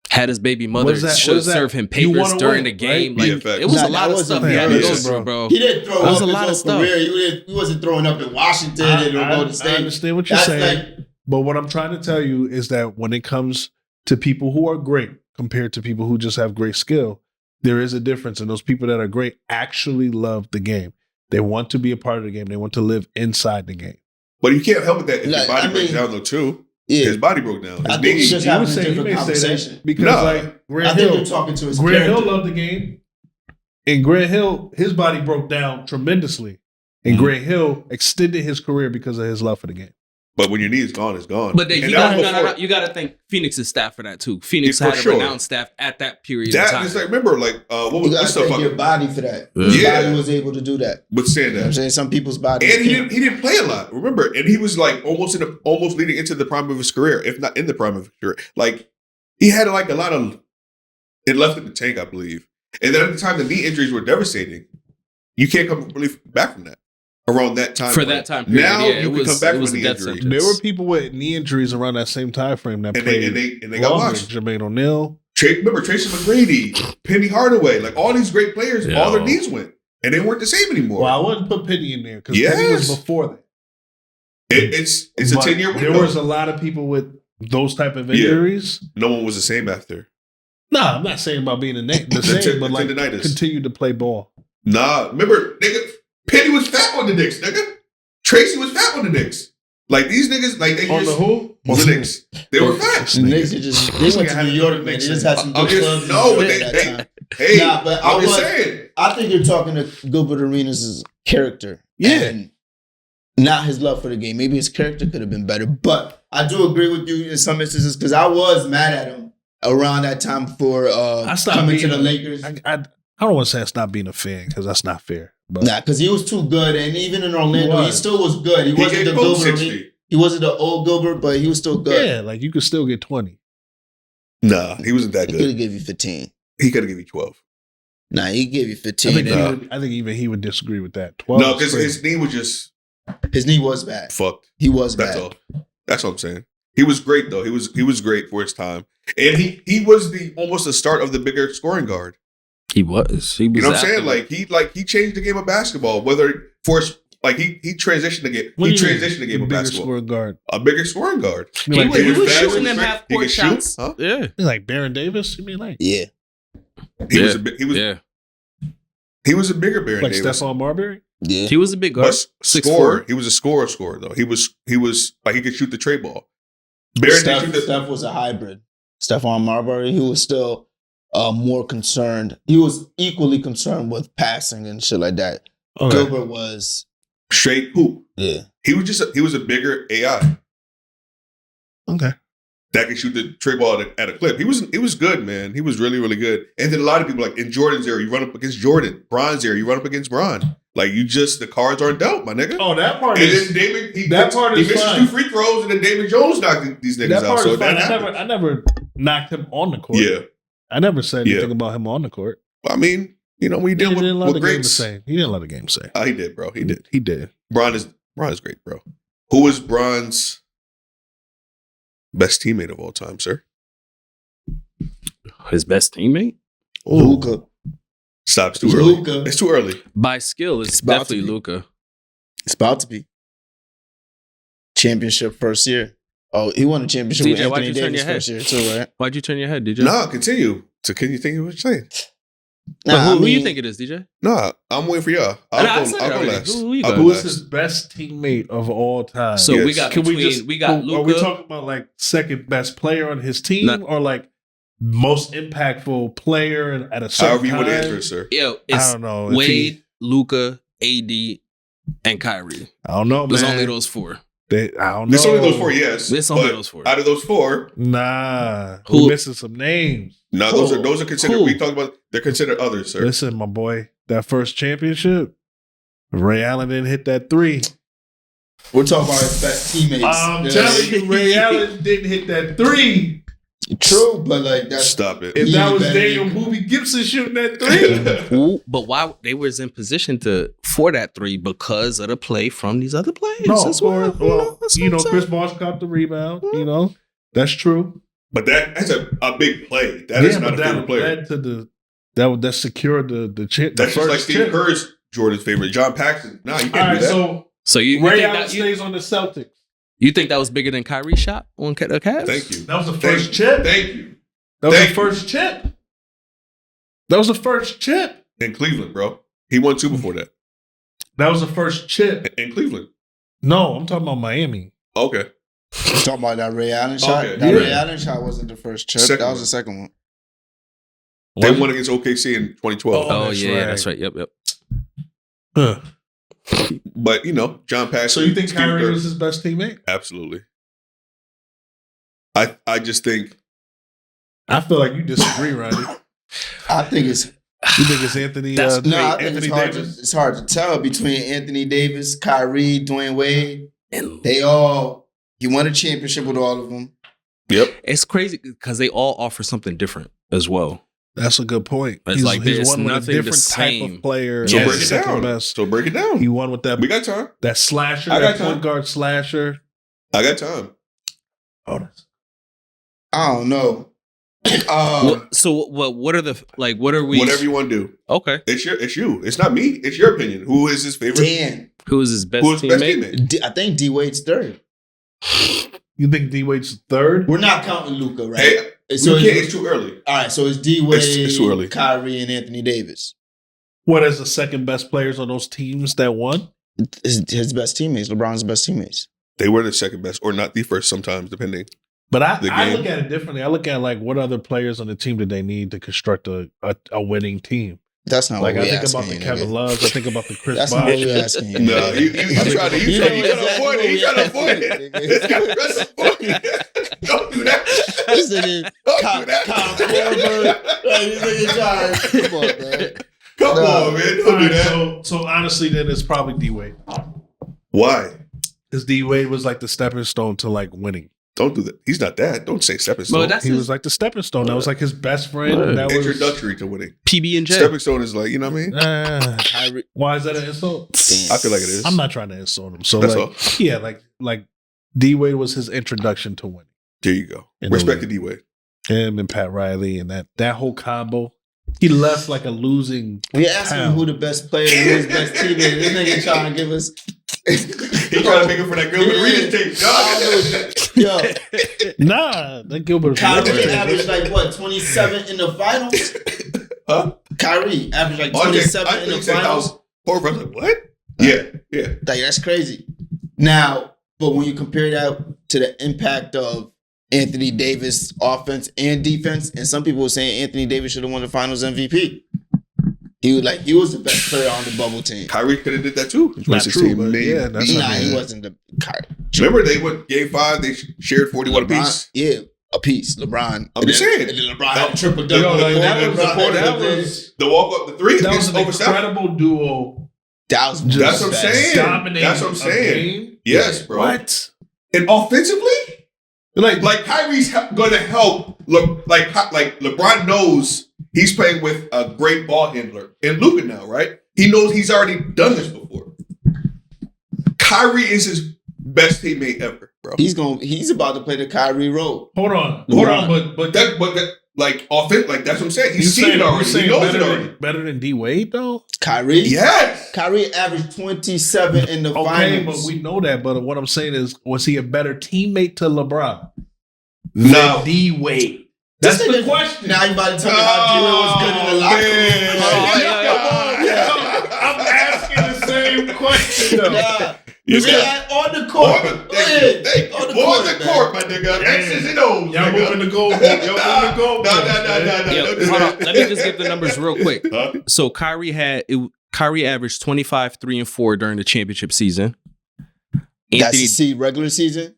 Speaker 4: Had his baby mother
Speaker 3: What is that-
Speaker 4: should
Speaker 3: what is that?
Speaker 4: serve him
Speaker 3: You
Speaker 4: papers
Speaker 3: wanna
Speaker 4: during
Speaker 3: win,
Speaker 4: the game.
Speaker 3: right?
Speaker 1: Yeah,
Speaker 4: Like
Speaker 1: facts.
Speaker 4: it was
Speaker 2: Nah,
Speaker 4: a lot
Speaker 2: that
Speaker 4: of stuff
Speaker 2: wasn't
Speaker 4: he had to go
Speaker 1: nervous,
Speaker 4: through, bro.
Speaker 2: He didn't throw
Speaker 4: That was
Speaker 2: up
Speaker 4: a
Speaker 2: his
Speaker 4: lot
Speaker 2: whole
Speaker 4: of stuff.
Speaker 2: career. He wasn't throwing up in Washington or Golden
Speaker 3: I
Speaker 2: State.
Speaker 3: understand what you're
Speaker 2: That's
Speaker 3: saying.
Speaker 2: like
Speaker 3: But what I'm trying to tell you is that when it comes to people who are great, compared to people who just have great skill. There is a difference, and those people that are great actually love the game. They want to be a part of the game. They want to live inside the game.
Speaker 1: But you can't help it that if your body breaks down though too.
Speaker 2: Yeah.
Speaker 1: His body broke down. His
Speaker 2: I think
Speaker 1: knee.
Speaker 2: it's just having a different conversation.
Speaker 3: Because Grant
Speaker 2: I think
Speaker 3: Hill,
Speaker 2: you're talking to his
Speaker 3: Grant
Speaker 2: character.
Speaker 3: Hill loved the game, and Grant Hill, his body broke down tremendously, and Grant Hill extended his career because of his love for the game.
Speaker 1: But when your knee is gone, it's gone.
Speaker 4: But then
Speaker 1: And
Speaker 4: you
Speaker 1: that was before-
Speaker 4: got to think Phoenix's staff for that too. Phoenix
Speaker 1: Yeah, for
Speaker 4: had a
Speaker 1: sure.
Speaker 4: renowned staff at that period of
Speaker 1: That
Speaker 4: time.
Speaker 1: is like, remember, like, what
Speaker 2: You
Speaker 1: was
Speaker 2: got
Speaker 1: this
Speaker 2: to
Speaker 1: stuff?
Speaker 2: thank your body for that.
Speaker 4: Yeah.
Speaker 2: His
Speaker 1: Yeah.
Speaker 2: body was able to do that.
Speaker 1: Withstand
Speaker 2: You know what I'm
Speaker 1: that.
Speaker 2: saying? Some people's bodies
Speaker 1: And he
Speaker 2: can't.
Speaker 1: didn't play a lot. Remember, and he was like almost leading into the prime of his career, if not in the prime of his career. Like he had like a lot of it left in the tank, I believe. And then at the time, the knee injuries were devastating. You can't come really back from that around that time.
Speaker 4: For
Speaker 1: frame.
Speaker 4: that time period,
Speaker 1: now
Speaker 4: yeah,
Speaker 1: you
Speaker 4: it
Speaker 1: can
Speaker 4: was-
Speaker 1: come back
Speaker 4: it
Speaker 1: from
Speaker 4: was
Speaker 1: a knee
Speaker 4: a death
Speaker 1: injury.
Speaker 4: sentence.
Speaker 3: There were people with knee injuries around that same time frame that
Speaker 1: And
Speaker 3: played.
Speaker 1: they got
Speaker 3: longer.
Speaker 1: washed.
Speaker 3: Jermaine O'Neal.
Speaker 1: Remember Tracy McGrady, Penny Hardaway, like all these great players, all their knees went, and they weren't the same anymore.
Speaker 3: Well, I wouldn't put Penny in there because
Speaker 1: Yes.
Speaker 3: Penny was before that.
Speaker 1: It's a
Speaker 3: But
Speaker 1: 10-year window.
Speaker 3: There was a lot of people with those type of
Speaker 1: Yeah.
Speaker 3: injuries.
Speaker 1: No one was the same after.
Speaker 3: Nah, I'm not saying about being the same, but like
Speaker 1: tendinitis.
Speaker 3: continue to play ball.
Speaker 1: Nah, remember, nigga, Penny was fat on the Knicks, nigga. Tracy was fat on the Knicks. Like these niggas, like they
Speaker 3: On
Speaker 1: just
Speaker 3: the who?
Speaker 1: on the Knicks. They were fat.
Speaker 2: The Knicks are just they went to New York, man. They just had some good clubs. in
Speaker 1: No,
Speaker 2: New
Speaker 1: but
Speaker 2: York at that time.
Speaker 1: hey,
Speaker 2: Nah, but
Speaker 1: I'm just saying.
Speaker 2: I think you're talking to Gilbert Arenas' character.
Speaker 3: Yeah.
Speaker 2: And not his love for the game. Maybe his character could have been better. But I do agree with you in some instances because I was mad at him around that time for coming to the Lakers.
Speaker 3: I don't want to say it's not being a fan because that's not fair. But
Speaker 2: Nah, because he was too good. And even in Orlando, he still was good. He wasn't the
Speaker 1: gave Cole
Speaker 2: Gilbert.
Speaker 1: 60.
Speaker 2: He wasn't the old Gilbert, but he was still good.
Speaker 3: yeah, like you could still get 20.
Speaker 1: Nah, he wasn't that
Speaker 2: He could
Speaker 1: good.
Speaker 2: have gave you 15.
Speaker 1: He could have given you 12.
Speaker 2: Nah, he gave you
Speaker 3: I
Speaker 2: 15.
Speaker 3: think,
Speaker 2: and
Speaker 3: I think even he would disagree with that. 12.
Speaker 1: No,
Speaker 3: is
Speaker 1: because
Speaker 3: crazy.
Speaker 1: his knee was just
Speaker 2: his knee was bad.
Speaker 1: fucked.
Speaker 2: He was
Speaker 1: That's
Speaker 2: bad.
Speaker 1: all. That's what I'm saying. He was great though. He was great for his time, and he was almost the start of the bigger scoring guard.
Speaker 4: He was.
Speaker 1: You know what I'm saying? Like he changed the game of basketball. Whether for he transitioned the game.
Speaker 3: What
Speaker 1: He
Speaker 3: do you mean?
Speaker 1: transitioned the game of
Speaker 3: Bigger
Speaker 1: basketball.
Speaker 3: scoring guard.
Speaker 1: A bigger scoring guard.
Speaker 3: You mean like,
Speaker 4: he was
Speaker 1: fast,
Speaker 4: shooting
Speaker 1: he
Speaker 4: them
Speaker 1: was
Speaker 4: half
Speaker 1: he
Speaker 4: court
Speaker 1: could shoot,
Speaker 4: shots.
Speaker 1: huh?
Speaker 4: Yeah.
Speaker 3: like Baron Davis? You mean like
Speaker 2: Yeah.
Speaker 1: He was
Speaker 4: Yeah.
Speaker 1: a big, he was
Speaker 4: Yeah.
Speaker 1: he was a bigger Baron
Speaker 3: like
Speaker 1: Davis.
Speaker 3: Stephon Marbury?
Speaker 2: Yeah.
Speaker 4: He was a big guard.
Speaker 1: But
Speaker 4: 6'4".
Speaker 1: scorer. He was a scorer though. He was like he could shoot the tray ball. Baron didn't shoot the
Speaker 2: Steph was a hybrid. Stephon Marbury, he was still more concerned. He was equally concerned with passing and shit like that.
Speaker 3: Okay.
Speaker 2: Gilbert was,
Speaker 1: straight hoop.
Speaker 2: yeah.
Speaker 1: He was a bigger AI
Speaker 3: Okay.
Speaker 1: that could shoot the tray ball at a clip. He was good, man. He was really, really good. And then a lot of people like in Jordan's era, you run up against Jordan. Bron's era, you run up against Bron. Like the cards aren't dealt, my nigga.
Speaker 3: Oh, that part
Speaker 1: And
Speaker 3: is
Speaker 1: then David, he
Speaker 3: is
Speaker 1: missed
Speaker 3: fine.
Speaker 1: 2 free throws, and then David Jones knocked these niggas
Speaker 3: that
Speaker 1: out.
Speaker 3: part
Speaker 1: So
Speaker 3: is fine.
Speaker 1: that
Speaker 3: I
Speaker 1: happened.
Speaker 3: never knocked him on the court.
Speaker 1: Yeah,
Speaker 3: I never said anything
Speaker 1: Yeah.
Speaker 3: about him on the court.
Speaker 1: I mean, when you
Speaker 3: He
Speaker 1: deal
Speaker 3: didn't let
Speaker 1: with
Speaker 3: the game to
Speaker 1: greats,
Speaker 3: say. He didn't let the game say.
Speaker 1: he did, bro. He did.
Speaker 3: He did.
Speaker 1: Bron is great, bro. Who was Bron's best teammate of all time, sir?
Speaker 4: His best teammate?
Speaker 2: Luka.
Speaker 1: Stop. It's too early.
Speaker 2: Luka.
Speaker 1: It's too early.
Speaker 4: By skill, it's
Speaker 2: It's about
Speaker 4: definitely
Speaker 2: to be.
Speaker 4: Luka.
Speaker 2: It's about to be. Championship first year. Oh, he won a championship
Speaker 4: DJ,
Speaker 2: with
Speaker 4: why'd
Speaker 2: Anthony
Speaker 4: you turn
Speaker 2: Davis
Speaker 4: your head?
Speaker 2: first year too, right?
Speaker 4: Why'd you turn your head, DJ?
Speaker 1: No, continue. So can you think of what you're saying?
Speaker 4: But
Speaker 2: Nah,
Speaker 4: who
Speaker 2: I
Speaker 4: do you
Speaker 2: mean,
Speaker 4: think it is, DJ?
Speaker 1: No, I'm waiting for y'all.
Speaker 4: I
Speaker 1: I'll
Speaker 4: said it
Speaker 1: go
Speaker 4: already.
Speaker 1: last.
Speaker 4: Who you
Speaker 1: I'll
Speaker 4: got?
Speaker 1: go
Speaker 3: Who is
Speaker 1: last.
Speaker 3: his best teammate of all time?
Speaker 4: So we
Speaker 1: Yes.
Speaker 4: got
Speaker 3: Can we
Speaker 4: between,
Speaker 3: just
Speaker 4: we got
Speaker 3: Are we
Speaker 4: Luka.
Speaker 3: talking about like second best player on his team,
Speaker 4: Nah.
Speaker 3: or like most impactful player at a certain
Speaker 1: However you
Speaker 3: time?
Speaker 1: want to answer it, sir.
Speaker 4: Yo,
Speaker 3: I
Speaker 4: it's
Speaker 3: don't know. If
Speaker 4: Wade, Luka, AD, and Kyrie.
Speaker 3: I don't know, man.
Speaker 4: There's only those four.
Speaker 3: I don't know.
Speaker 1: There's only those 4, yes.
Speaker 4: There's only
Speaker 1: but
Speaker 4: those 4.
Speaker 1: Out of those 4,
Speaker 3: Nah,
Speaker 4: Who-
Speaker 3: we're missing some names.
Speaker 1: no,
Speaker 4: Who?
Speaker 1: those are considered.
Speaker 4: Who?
Speaker 1: We talk about they're considered others, sir.
Speaker 3: Listen, my boy, that first championship, Ray Allen didn't hit that 3.
Speaker 2: we're talking about his best teammates.
Speaker 3: I'm
Speaker 2: Yeah.
Speaker 3: telling you, Ray Allen didn't hit that 3.
Speaker 2: True, but like that's
Speaker 1: Stop it.
Speaker 3: If
Speaker 2: He
Speaker 3: that was
Speaker 2: better
Speaker 3: Daniel
Speaker 2: than-
Speaker 3: Boobie Gibson shooting that 3.
Speaker 4: Who? But why they was in position for that 3 because of the play from these other players.
Speaker 3: No,
Speaker 4: as well. That's what I'm
Speaker 3: Chris
Speaker 4: saying.
Speaker 3: Bosh caught the rebound. That's true.
Speaker 1: But that's a big play. That is not a favorite player.
Speaker 3: led to that secured the chip.
Speaker 1: That's just like Steve Kerr's Jordan's favorite. John Paxson. Nah, you
Speaker 3: All
Speaker 1: can't
Speaker 3: right,
Speaker 1: do that.
Speaker 3: so
Speaker 4: So you
Speaker 3: Ray
Speaker 4: think
Speaker 3: Allen
Speaker 4: that
Speaker 3: stays on the Celtics.
Speaker 4: you think that was bigger than Kyrie's shot on the Cavs?
Speaker 1: Thank you.
Speaker 3: That was the
Speaker 1: Thank
Speaker 3: first
Speaker 1: you.
Speaker 3: chip.
Speaker 1: Thank you.
Speaker 3: That was the first chip. That was the first chip.
Speaker 1: In Cleveland, bro. He won 2 before that.
Speaker 3: That was the first chip.
Speaker 1: In Cleveland.
Speaker 3: No, I'm talking about Miami.
Speaker 1: Okay.
Speaker 2: You talking about that Ray Allen shot?
Speaker 1: Okay.
Speaker 2: That
Speaker 3: Yeah.
Speaker 2: Ray Allen shot wasn't the first chip.
Speaker 1: Second
Speaker 2: That was
Speaker 1: one.
Speaker 2: the second one.
Speaker 1: They won against OKC in 2012.
Speaker 3: Oh,
Speaker 4: Oh,
Speaker 3: that's
Speaker 4: yeah,
Speaker 3: right.
Speaker 4: that's right. Yep.
Speaker 3: Huh.
Speaker 1: But, John Paxson.
Speaker 3: So you think
Speaker 1: Steve
Speaker 3: Kyrie
Speaker 1: Kerr-
Speaker 3: was his best teammate?
Speaker 1: Absolutely. I just think
Speaker 3: I feel like you disagree, Ronnie.
Speaker 2: I think it's
Speaker 3: You think it's Anthony?
Speaker 4: That's-
Speaker 2: no. I think
Speaker 3: Anthony
Speaker 2: it's hard.
Speaker 3: Davis?
Speaker 2: It's hard to tell between Anthony Davis, Kyrie, Dwayne Wade.
Speaker 4: And
Speaker 2: They all. He won a championship with all of them.
Speaker 1: Yep.
Speaker 4: it's crazy because they all offer something different as well.
Speaker 3: That's a good point.
Speaker 4: It's like there's
Speaker 3: one with a
Speaker 4: nothing the
Speaker 3: different type
Speaker 4: same.
Speaker 3: of player.
Speaker 1: So
Speaker 4: Yes.
Speaker 1: break it
Speaker 3: second
Speaker 1: down.
Speaker 3: best.
Speaker 1: So break it down.
Speaker 3: He won with that
Speaker 1: We got time.
Speaker 3: that slasher,
Speaker 1: I got
Speaker 3: that point
Speaker 1: time.
Speaker 3: guard slasher.
Speaker 1: I got time.
Speaker 3: Oh, that's
Speaker 2: I don't know.
Speaker 4: So what are the like? What are we?
Speaker 1: Whatever you want to do.
Speaker 4: Okay.
Speaker 1: It's you. It's not me. It's your opinion. Who is his favorite?
Speaker 2: Dan.
Speaker 4: Who is his best
Speaker 1: Who is his best
Speaker 4: teammate?
Speaker 1: teammate?
Speaker 2: I think D Wade's third.
Speaker 3: You think D Wade's third?
Speaker 2: We're not counting Luka, right?
Speaker 1: Hey,
Speaker 2: So
Speaker 1: it's too early.
Speaker 2: all right. So it's D Wade,
Speaker 1: It's too early.
Speaker 2: Kyrie, and Anthony Davis.
Speaker 3: What is the second best players on those teams that won?
Speaker 2: His best teammates. LeBron's best teammates.
Speaker 1: They were the second best, or not the first sometimes, depending.
Speaker 3: But
Speaker 1: The
Speaker 3: I
Speaker 1: game.
Speaker 3: look at it differently. I look at like what other players on the team did they need to construct a winning team?
Speaker 2: That's not
Speaker 3: Like
Speaker 2: what
Speaker 3: I
Speaker 2: we're
Speaker 3: think about
Speaker 2: asking
Speaker 3: the
Speaker 2: you,
Speaker 3: Kevin
Speaker 2: nigga.
Speaker 3: Loves. I think about the Chris
Speaker 2: That's not what
Speaker 3: Bosh.
Speaker 2: we're asking you.
Speaker 1: No,
Speaker 2: nigga.
Speaker 1: you try to avoid it. You try to avoid it. This guy trying to avoid it. Don't do that.
Speaker 2: This nigga,
Speaker 1: Don't do that.
Speaker 2: Come on, man.
Speaker 1: Come
Speaker 2: No.
Speaker 1: on, man.
Speaker 3: All
Speaker 1: Don't do
Speaker 3: right,
Speaker 1: that.
Speaker 3: so honestly, then it's probably D Wade.
Speaker 1: Why?
Speaker 3: Because D Wade was like the stepping stone to like winning.
Speaker 1: Don't do that. He's not that. Don't say stepping stone.
Speaker 4: Well, that's
Speaker 3: He
Speaker 4: his
Speaker 3: was like the stepping stone. That was like his best friend. And that was
Speaker 1: introductory to winning.
Speaker 4: PB and J.
Speaker 1: Stepping stone is like, you know what I mean?
Speaker 2: Kyrie.
Speaker 3: Why is that an insult?
Speaker 1: I feel like it is.
Speaker 3: I'm not trying to insult him. So
Speaker 1: That's
Speaker 3: like,
Speaker 1: all.
Speaker 3: yeah, like D Wade was his introduction to winning.
Speaker 1: There you go.
Speaker 3: In the
Speaker 1: Respect to
Speaker 3: league.
Speaker 1: D-Wade.
Speaker 3: Him and Pat Riley and that whole combo. He left like a losing.
Speaker 2: We asked him
Speaker 3: Pound.
Speaker 2: who the best player, who his best teammate. This nigga trying to give us.
Speaker 1: He trying to make it for that Gilbert Arenas tape.
Speaker 2: Yo,
Speaker 3: Nah, that Gilbert.
Speaker 2: Kyrie averaged like what, 27 in the finals?
Speaker 1: Huh?
Speaker 2: Kyrie averaged like
Speaker 1: I
Speaker 2: 27
Speaker 1: think
Speaker 2: in the
Speaker 1: he said
Speaker 2: finals.
Speaker 1: house. Poor friends like, what? Yeah.
Speaker 2: Like that's crazy. Now, but when you compare that to the impact of Anthony Davis offense and defense, and some people were saying Anthony Davis should have won the Finals MVP. He was the best player on the bubble team.
Speaker 1: Kyrie could have did that too.
Speaker 3: Not true, but yeah, that's
Speaker 2: Nah,
Speaker 3: not
Speaker 2: he
Speaker 3: bad.
Speaker 2: wasn't the Kyrie.
Speaker 1: Remember they went game 5, they shared 41
Speaker 2: LeBron,
Speaker 1: apiece.
Speaker 2: yeah, a piece. LeBron.
Speaker 1: I'm just saying.
Speaker 2: And then LeBron had a triple double.
Speaker 3: Yo, like, that
Speaker 1: LeBron-
Speaker 3: was
Speaker 1: The walk up the 3
Speaker 3: that was
Speaker 1: against
Speaker 3: an
Speaker 1: over 7.
Speaker 3: incredible duo.
Speaker 2: That was
Speaker 3: Just
Speaker 1: That's what I'm
Speaker 2: best.
Speaker 1: saying.
Speaker 3: Dominating
Speaker 1: That's what I'm
Speaker 3: a
Speaker 1: saying.
Speaker 3: game.
Speaker 1: Yes, bro.
Speaker 3: What?
Speaker 1: And offensively, like Kyrie's going to help. Look, like LeBron knows he's playing with a great ball handler in Luka now, right? He knows he's already done this before. Kyrie is his best teammate ever, bro.
Speaker 2: He's about to play the Kyrie role.
Speaker 3: Hold on,
Speaker 2: LeBron.
Speaker 3: but
Speaker 1: That like offense, like that's what I'm saying.
Speaker 3: you
Speaker 1: He's seen it already. He
Speaker 3: saying
Speaker 1: knows it already.
Speaker 3: better than D Wade though.
Speaker 2: Kyrie?
Speaker 1: Yes.
Speaker 2: Kyrie averaged 27 in the
Speaker 3: Okay,
Speaker 2: finals.
Speaker 3: but we know that. But what I'm saying is, was he a better teammate to LeBron?
Speaker 1: No.
Speaker 3: than D Wade.
Speaker 2: This
Speaker 3: That's the
Speaker 2: nigga-
Speaker 3: question.
Speaker 2: Now you about to tell me how D-Wade was good in the locker room.
Speaker 3: I'm asking the same question though.
Speaker 2: Nah.
Speaker 1: You
Speaker 2: Yeah, on the court.
Speaker 1: Thank you.
Speaker 2: On
Speaker 1: On the
Speaker 2: man.
Speaker 1: court, my nigga. X's and O's.
Speaker 3: Y'all
Speaker 1: nigga.
Speaker 3: moving the goalpost. Y'all moving the goalpost.
Speaker 1: No.
Speaker 4: Yo,
Speaker 1: Don't do
Speaker 4: hold on.
Speaker 1: that.
Speaker 4: Let me just give the numbers real quick.
Speaker 1: Huh?
Speaker 4: So Kyrie averaged 25, 3, and 4 during the championship season.
Speaker 2: That's the regular season?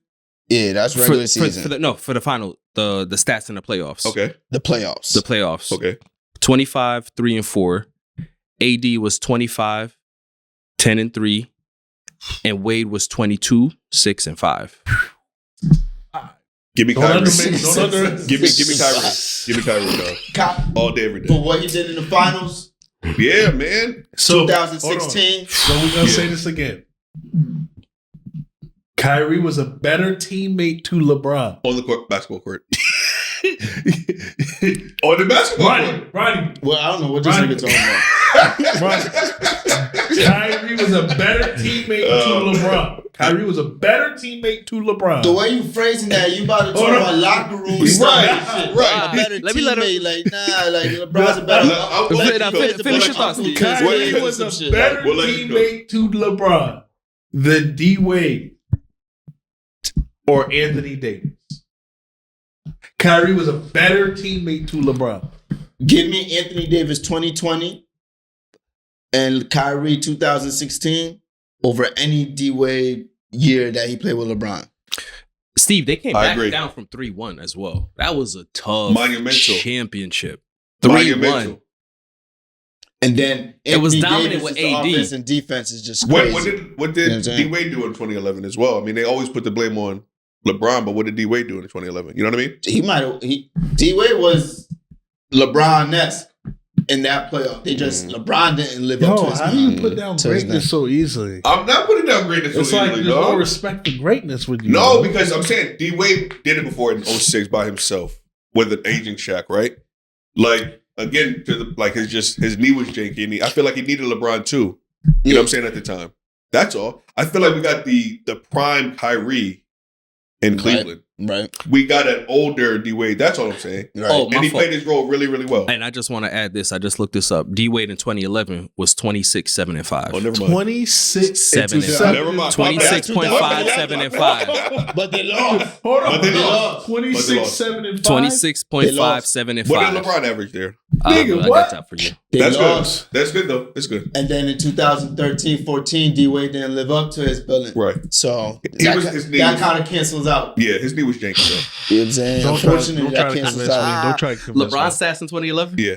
Speaker 2: Yeah, that's regular season.
Speaker 4: For the final, the stats in the playoffs.
Speaker 1: Okay.
Speaker 2: The playoffs.
Speaker 4: The playoffs.
Speaker 1: Okay.
Speaker 4: 25, 3, and 4. AD was 25, 10, and 3. And Wade was 22, 6, and 5.
Speaker 1: Give me
Speaker 3: Don't
Speaker 1: Kyrie.
Speaker 3: underestimate- don't under-
Speaker 1: Give me Kyrie. Give me Kyrie, dog. All day, every
Speaker 2: For
Speaker 1: day.
Speaker 2: what he did in the finals,
Speaker 1: Yeah, man.
Speaker 3: So
Speaker 2: 2016.
Speaker 3: So we're gonna say this again. Kyrie was a better teammate to LeBron.
Speaker 1: On the court, basketball court. On the basketball court.
Speaker 3: Ronnie.
Speaker 2: Well, I don't know what this
Speaker 3: Ronnie.
Speaker 2: nigga talking about.
Speaker 3: Kyrie was a better teammate to LeBron. Kyrie was a better teammate to LeBron.
Speaker 2: The way you phrasing that, you about to talk
Speaker 3: Hold on.
Speaker 2: about locker room
Speaker 1: Right,
Speaker 2: stuff and shit.
Speaker 1: right.
Speaker 2: A better
Speaker 4: Let me let
Speaker 2: teammate, like LeBron's a better.
Speaker 4: Finish your thoughts, Steve.
Speaker 3: Kyrie was a better teammate to LeBron than D Wade or Anthony Davis. Kyrie was a better teammate to LeBron.
Speaker 2: Give me Anthony Davis 2020 and Kyrie 2016 over any D-Wade year that he played with LeBron.
Speaker 4: Steve, they came
Speaker 1: I
Speaker 4: back
Speaker 1: agree.
Speaker 4: down from 3-1 as well. That was a tough
Speaker 1: Monumental.
Speaker 4: championship.
Speaker 1: Monumental.
Speaker 4: 3-1.
Speaker 2: And then
Speaker 4: It was
Speaker 2: Anthony
Speaker 4: dominant
Speaker 2: Davis'
Speaker 4: with AD.
Speaker 2: offense and defense is just
Speaker 1: What
Speaker 2: crazy.
Speaker 1: did
Speaker 2: You know what
Speaker 1: D
Speaker 2: I'm saying?
Speaker 1: Wade do in 2011 as well? I mean, they always put the blame on LeBron, but what did D Wade do in 2011? You know what I mean?
Speaker 2: D-Wade was LeBron-esque in that playoff. They just LeBron didn't live up to
Speaker 3: Yo,
Speaker 2: his
Speaker 3: how do you put down
Speaker 2: to his
Speaker 3: greatness so easily?
Speaker 1: I'm not putting down greatness
Speaker 3: It's
Speaker 1: so
Speaker 3: like
Speaker 1: easily,
Speaker 3: there's no
Speaker 1: dog.
Speaker 3: respect for greatness with you.
Speaker 1: No, because I'm saying D Wade did it before in 06 by himself with an aging Shaq, right? Like again, his knee was janky, and I feel like he needed LeBron too. You know what I'm saying at the time. That's all. I feel like we got the prime Kyrie in Cleveland.
Speaker 2: Right.
Speaker 1: We got an older D Wade. That's all I'm saying.
Speaker 2: Right.
Speaker 4: Oh,
Speaker 1: And
Speaker 4: my
Speaker 1: he
Speaker 4: fault.
Speaker 1: played his role really, really well.
Speaker 4: And I just want to add this. I just looked this up. D Wade in 2011 was 26, 7, and 5.
Speaker 1: Oh, never mind.
Speaker 3: 26
Speaker 4: 7 and
Speaker 3: and
Speaker 4: 5.
Speaker 1: Never mind.
Speaker 4: 26.5, 7 and 5.
Speaker 2: But they lost.
Speaker 3: Hold on.
Speaker 1: But they lost.
Speaker 3: 26, 7, and 5.
Speaker 4: 26.5, 7 and 5.
Speaker 1: What did LeBron average there?
Speaker 3: Nigga,
Speaker 4: I
Speaker 3: what?
Speaker 4: got that for you.
Speaker 2: They
Speaker 1: That's
Speaker 2: lost.
Speaker 1: good. That's good though. It's good.
Speaker 2: And then in 2013-14, D-Wade didn't live up to his billing.
Speaker 1: Right.
Speaker 2: So
Speaker 1: His knee
Speaker 2: that
Speaker 1: was-
Speaker 2: kind of cancels out.
Speaker 1: Yeah, his knee was janky though.
Speaker 2: You know what I'm saying? Unfortunately, that cancels out.
Speaker 3: Don't try to convince
Speaker 4: LeBron
Speaker 3: me.
Speaker 4: stats in 2011?
Speaker 1: Yeah.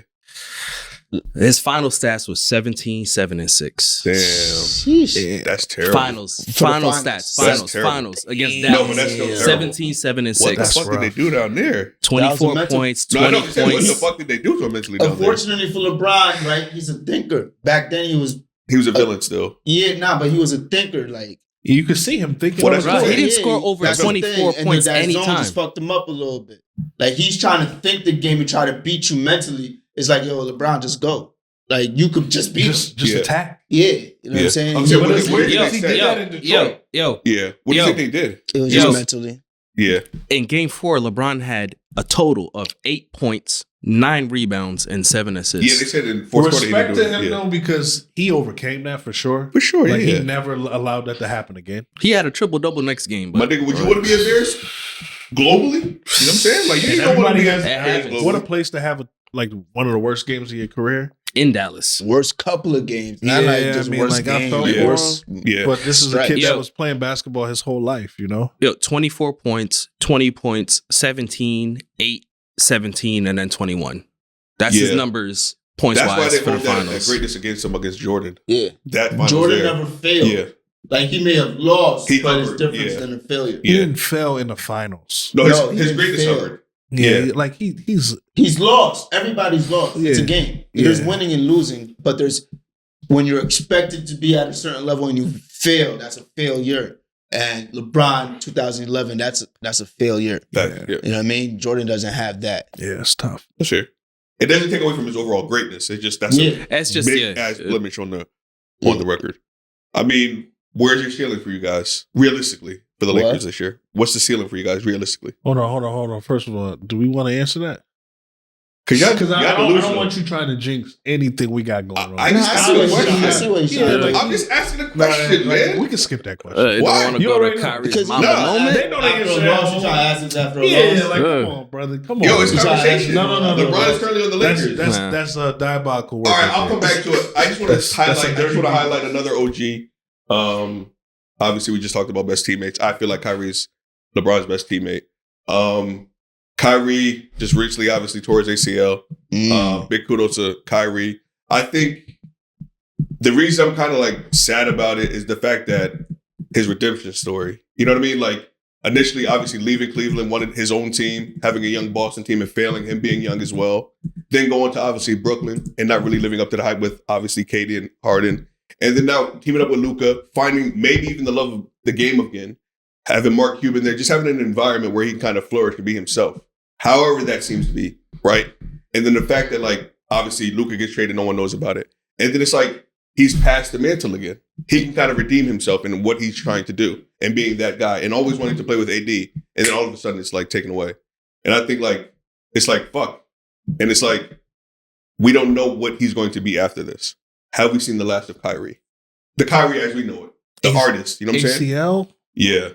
Speaker 4: His final stats was 17, 7, and 6.
Speaker 1: Damn.
Speaker 2: Sheesh.
Speaker 1: That's terrible.
Speaker 4: Finals
Speaker 2: the
Speaker 4: stats.
Speaker 2: finals.
Speaker 1: That's terrible.
Speaker 4: Finals against
Speaker 2: Yeah.
Speaker 4: Dallas.
Speaker 1: No, but that's still terrible.
Speaker 4: 17, 7, and
Speaker 1: What
Speaker 4: 6.
Speaker 1: the fuck did they do down there?
Speaker 4: 24
Speaker 2: mental.
Speaker 4: points,
Speaker 1: No, I
Speaker 4: 20
Speaker 1: know. What the
Speaker 4: points.
Speaker 1: fuck did they do to him mentally down there?
Speaker 2: Unfortunately for LeBron, right? He's a thinker. Back then, he was
Speaker 1: He was a villain still.
Speaker 2: but he was a thinker. Like
Speaker 3: You could see him thinking.
Speaker 1: Well,
Speaker 3: on
Speaker 1: that's
Speaker 3: his
Speaker 1: right.
Speaker 3: own.
Speaker 4: He didn't score over
Speaker 2: that's the
Speaker 4: 24
Speaker 2: thing. And
Speaker 4: points
Speaker 2: that zone
Speaker 4: anytime.
Speaker 2: just fucked him up a little bit. Like he's trying to think the game and try to beat you mentally. It's like, yo, LeBron, just go. Like you could just beat him.
Speaker 3: Just
Speaker 1: Yeah.
Speaker 3: attack.
Speaker 2: Yeah, you know what
Speaker 1: Yeah.
Speaker 2: I'm saying?
Speaker 1: I'm saying,
Speaker 2: It
Speaker 1: what
Speaker 2: was-
Speaker 1: did- what did
Speaker 4: Yo,
Speaker 1: they say?
Speaker 3: that in Detroit.
Speaker 4: yo.
Speaker 1: Yeah. What do you
Speaker 4: Yo.
Speaker 1: think they did?
Speaker 2: It was
Speaker 4: Yo.
Speaker 2: just mentally.
Speaker 1: Yeah.
Speaker 4: In game 4, LeBron had a total of 8 points, 9 rebounds, and 7 assists.
Speaker 1: Yeah, they said in fourth quarter he
Speaker 3: Respect
Speaker 1: didn't
Speaker 3: to
Speaker 1: do
Speaker 3: him
Speaker 1: it. Yeah.
Speaker 3: though, because he overcame that for sure.
Speaker 1: For sure,
Speaker 3: Like
Speaker 1: yeah.
Speaker 3: he never allowed that to happen again.
Speaker 4: He had a triple-double next game.
Speaker 1: My
Speaker 4: But
Speaker 1: nigga, would you want to be embarrassed globally? You know what I'm saying? Like, you
Speaker 3: And
Speaker 1: don't want to be
Speaker 3: everybody has-
Speaker 1: embarrassed
Speaker 4: It
Speaker 1: globally.
Speaker 3: What a place to have one of the worst games of your career.
Speaker 4: in Dallas.
Speaker 2: Worst couple of games. Not
Speaker 3: Yeah,
Speaker 2: like
Speaker 3: I
Speaker 2: just
Speaker 3: mean,
Speaker 2: worst
Speaker 3: like, I
Speaker 2: game.
Speaker 3: felt
Speaker 2: like
Speaker 1: for
Speaker 2: worst.
Speaker 1: Yeah.
Speaker 3: But this is a
Speaker 2: Stretch.
Speaker 3: kid
Speaker 4: Yo.
Speaker 3: that was playing basketball his whole life, you know?
Speaker 4: Yo, 24 points, 20 points, 17, 8, 17, and then 21. That's his
Speaker 1: Yeah.
Speaker 4: numbers
Speaker 1: That's why
Speaker 4: points-wise
Speaker 1: they
Speaker 4: for the
Speaker 1: hold that
Speaker 4: finals.
Speaker 1: greatness against him against Jordan.
Speaker 2: Yeah.
Speaker 1: That finals
Speaker 2: Jordan
Speaker 1: there.
Speaker 2: never failed.
Speaker 1: Yeah.
Speaker 2: Like he may have lost,
Speaker 1: He
Speaker 2: but it's
Speaker 1: hovered,
Speaker 2: different
Speaker 1: yeah.
Speaker 2: than a failure.
Speaker 3: He
Speaker 1: Yeah.
Speaker 3: didn't fail in the finals.
Speaker 1: No,
Speaker 2: No, he
Speaker 1: his
Speaker 2: didn't
Speaker 1: greatness
Speaker 2: fail.
Speaker 1: hovered.
Speaker 3: Yeah,
Speaker 1: Yeah.
Speaker 3: like he's
Speaker 2: He's lost. Everybody's lost. It's a
Speaker 3: Yeah.
Speaker 2: game. There's
Speaker 3: Yeah.
Speaker 2: winning and losing, but there's when you're expected to be at a certain level and you fail, that's a failure. And LeBron 2011, that's a failure.
Speaker 1: Yeah.
Speaker 2: You know what I mean? Jordan doesn't have that.
Speaker 3: yeah, it's tough.
Speaker 1: For sure. It doesn't take away from his overall greatness. It's just that's
Speaker 2: Yeah.
Speaker 4: That's
Speaker 1: a
Speaker 4: just,
Speaker 1: big
Speaker 4: yeah.
Speaker 1: ass blemish on the record. I mean, where's your ceiling for you guys realistically for the
Speaker 2: What?
Speaker 1: Lakers this year? What's the ceiling for you guys realistically?
Speaker 3: Hold on. First of all, do we want to answer that?
Speaker 1: Because
Speaker 3: Because I don't
Speaker 1: delusional.
Speaker 3: want you trying to jinx anything we got going on.
Speaker 1: I just
Speaker 2: I
Speaker 1: asked
Speaker 2: see
Speaker 1: the
Speaker 2: what you're
Speaker 1: question.
Speaker 2: I see what you're
Speaker 3: Yeah,
Speaker 2: saying.
Speaker 3: like-
Speaker 1: I'm just asking a
Speaker 3: Nah,
Speaker 1: question,
Speaker 3: like,
Speaker 1: man.
Speaker 3: we can skip that question.
Speaker 4: They
Speaker 1: Why?
Speaker 4: don't want to
Speaker 3: You
Speaker 4: go
Speaker 3: already
Speaker 4: to
Speaker 3: know.
Speaker 4: Kyrie's
Speaker 2: Because
Speaker 4: mama
Speaker 1: nah,
Speaker 4: moment.
Speaker 3: they know they
Speaker 2: After
Speaker 3: can
Speaker 2: a
Speaker 3: say
Speaker 2: loss,
Speaker 3: that.
Speaker 2: you try to ask us after a
Speaker 3: Yeah,
Speaker 2: loss.
Speaker 3: like
Speaker 4: Yeah.
Speaker 3: come on, brother, come on.
Speaker 1: Yo, it's
Speaker 2: You try to
Speaker 1: conversation.
Speaker 2: ask-
Speaker 3: No.
Speaker 1: LeBron is currently on the Lakers.
Speaker 3: That's a diabolical work.
Speaker 1: All right,
Speaker 3: right
Speaker 1: I'll
Speaker 3: there.
Speaker 1: come back to it. I just want
Speaker 3: That's
Speaker 1: to highlight.
Speaker 3: a
Speaker 1: I just
Speaker 3: dirty
Speaker 1: want to
Speaker 3: deal.
Speaker 1: highlight another OG. Obviously, we just talked about best teammates. I feel like Kyrie's LeBron's best teammate. Kyrie just recently, obviously, tore his ACL. Big kudos to Kyrie. I think the reason I'm kind of like sad about it is the fact that his redemption story. You know what I mean? Like initially, obviously leaving Cleveland, wanted his own team, having a young Boston team and failing, him being young as well. Then going to obviously Brooklyn and not really living up to the hype with obviously Katie and Harden. And then now teaming up with Luka, finding maybe even the love of the game again, having Mark Cuban there, just having an environment where he can kind of flourish and be himself. however that seems to be, right? And then the fact that like obviously Luka gets traded, no one knows about it, and then it's like he's passed the mantle again. He can kind of redeem himself in what he's trying to do and being that guy and always wanting to play with AD, and then all of a sudden it's like taken away. And I think like it's like fuck, and it's like we don't know what he's going to be after this. Have we seen the last of Kyrie? The Kyrie as we know it, the artist. You know what I'm saying?
Speaker 3: ACL.
Speaker 1: Yeah.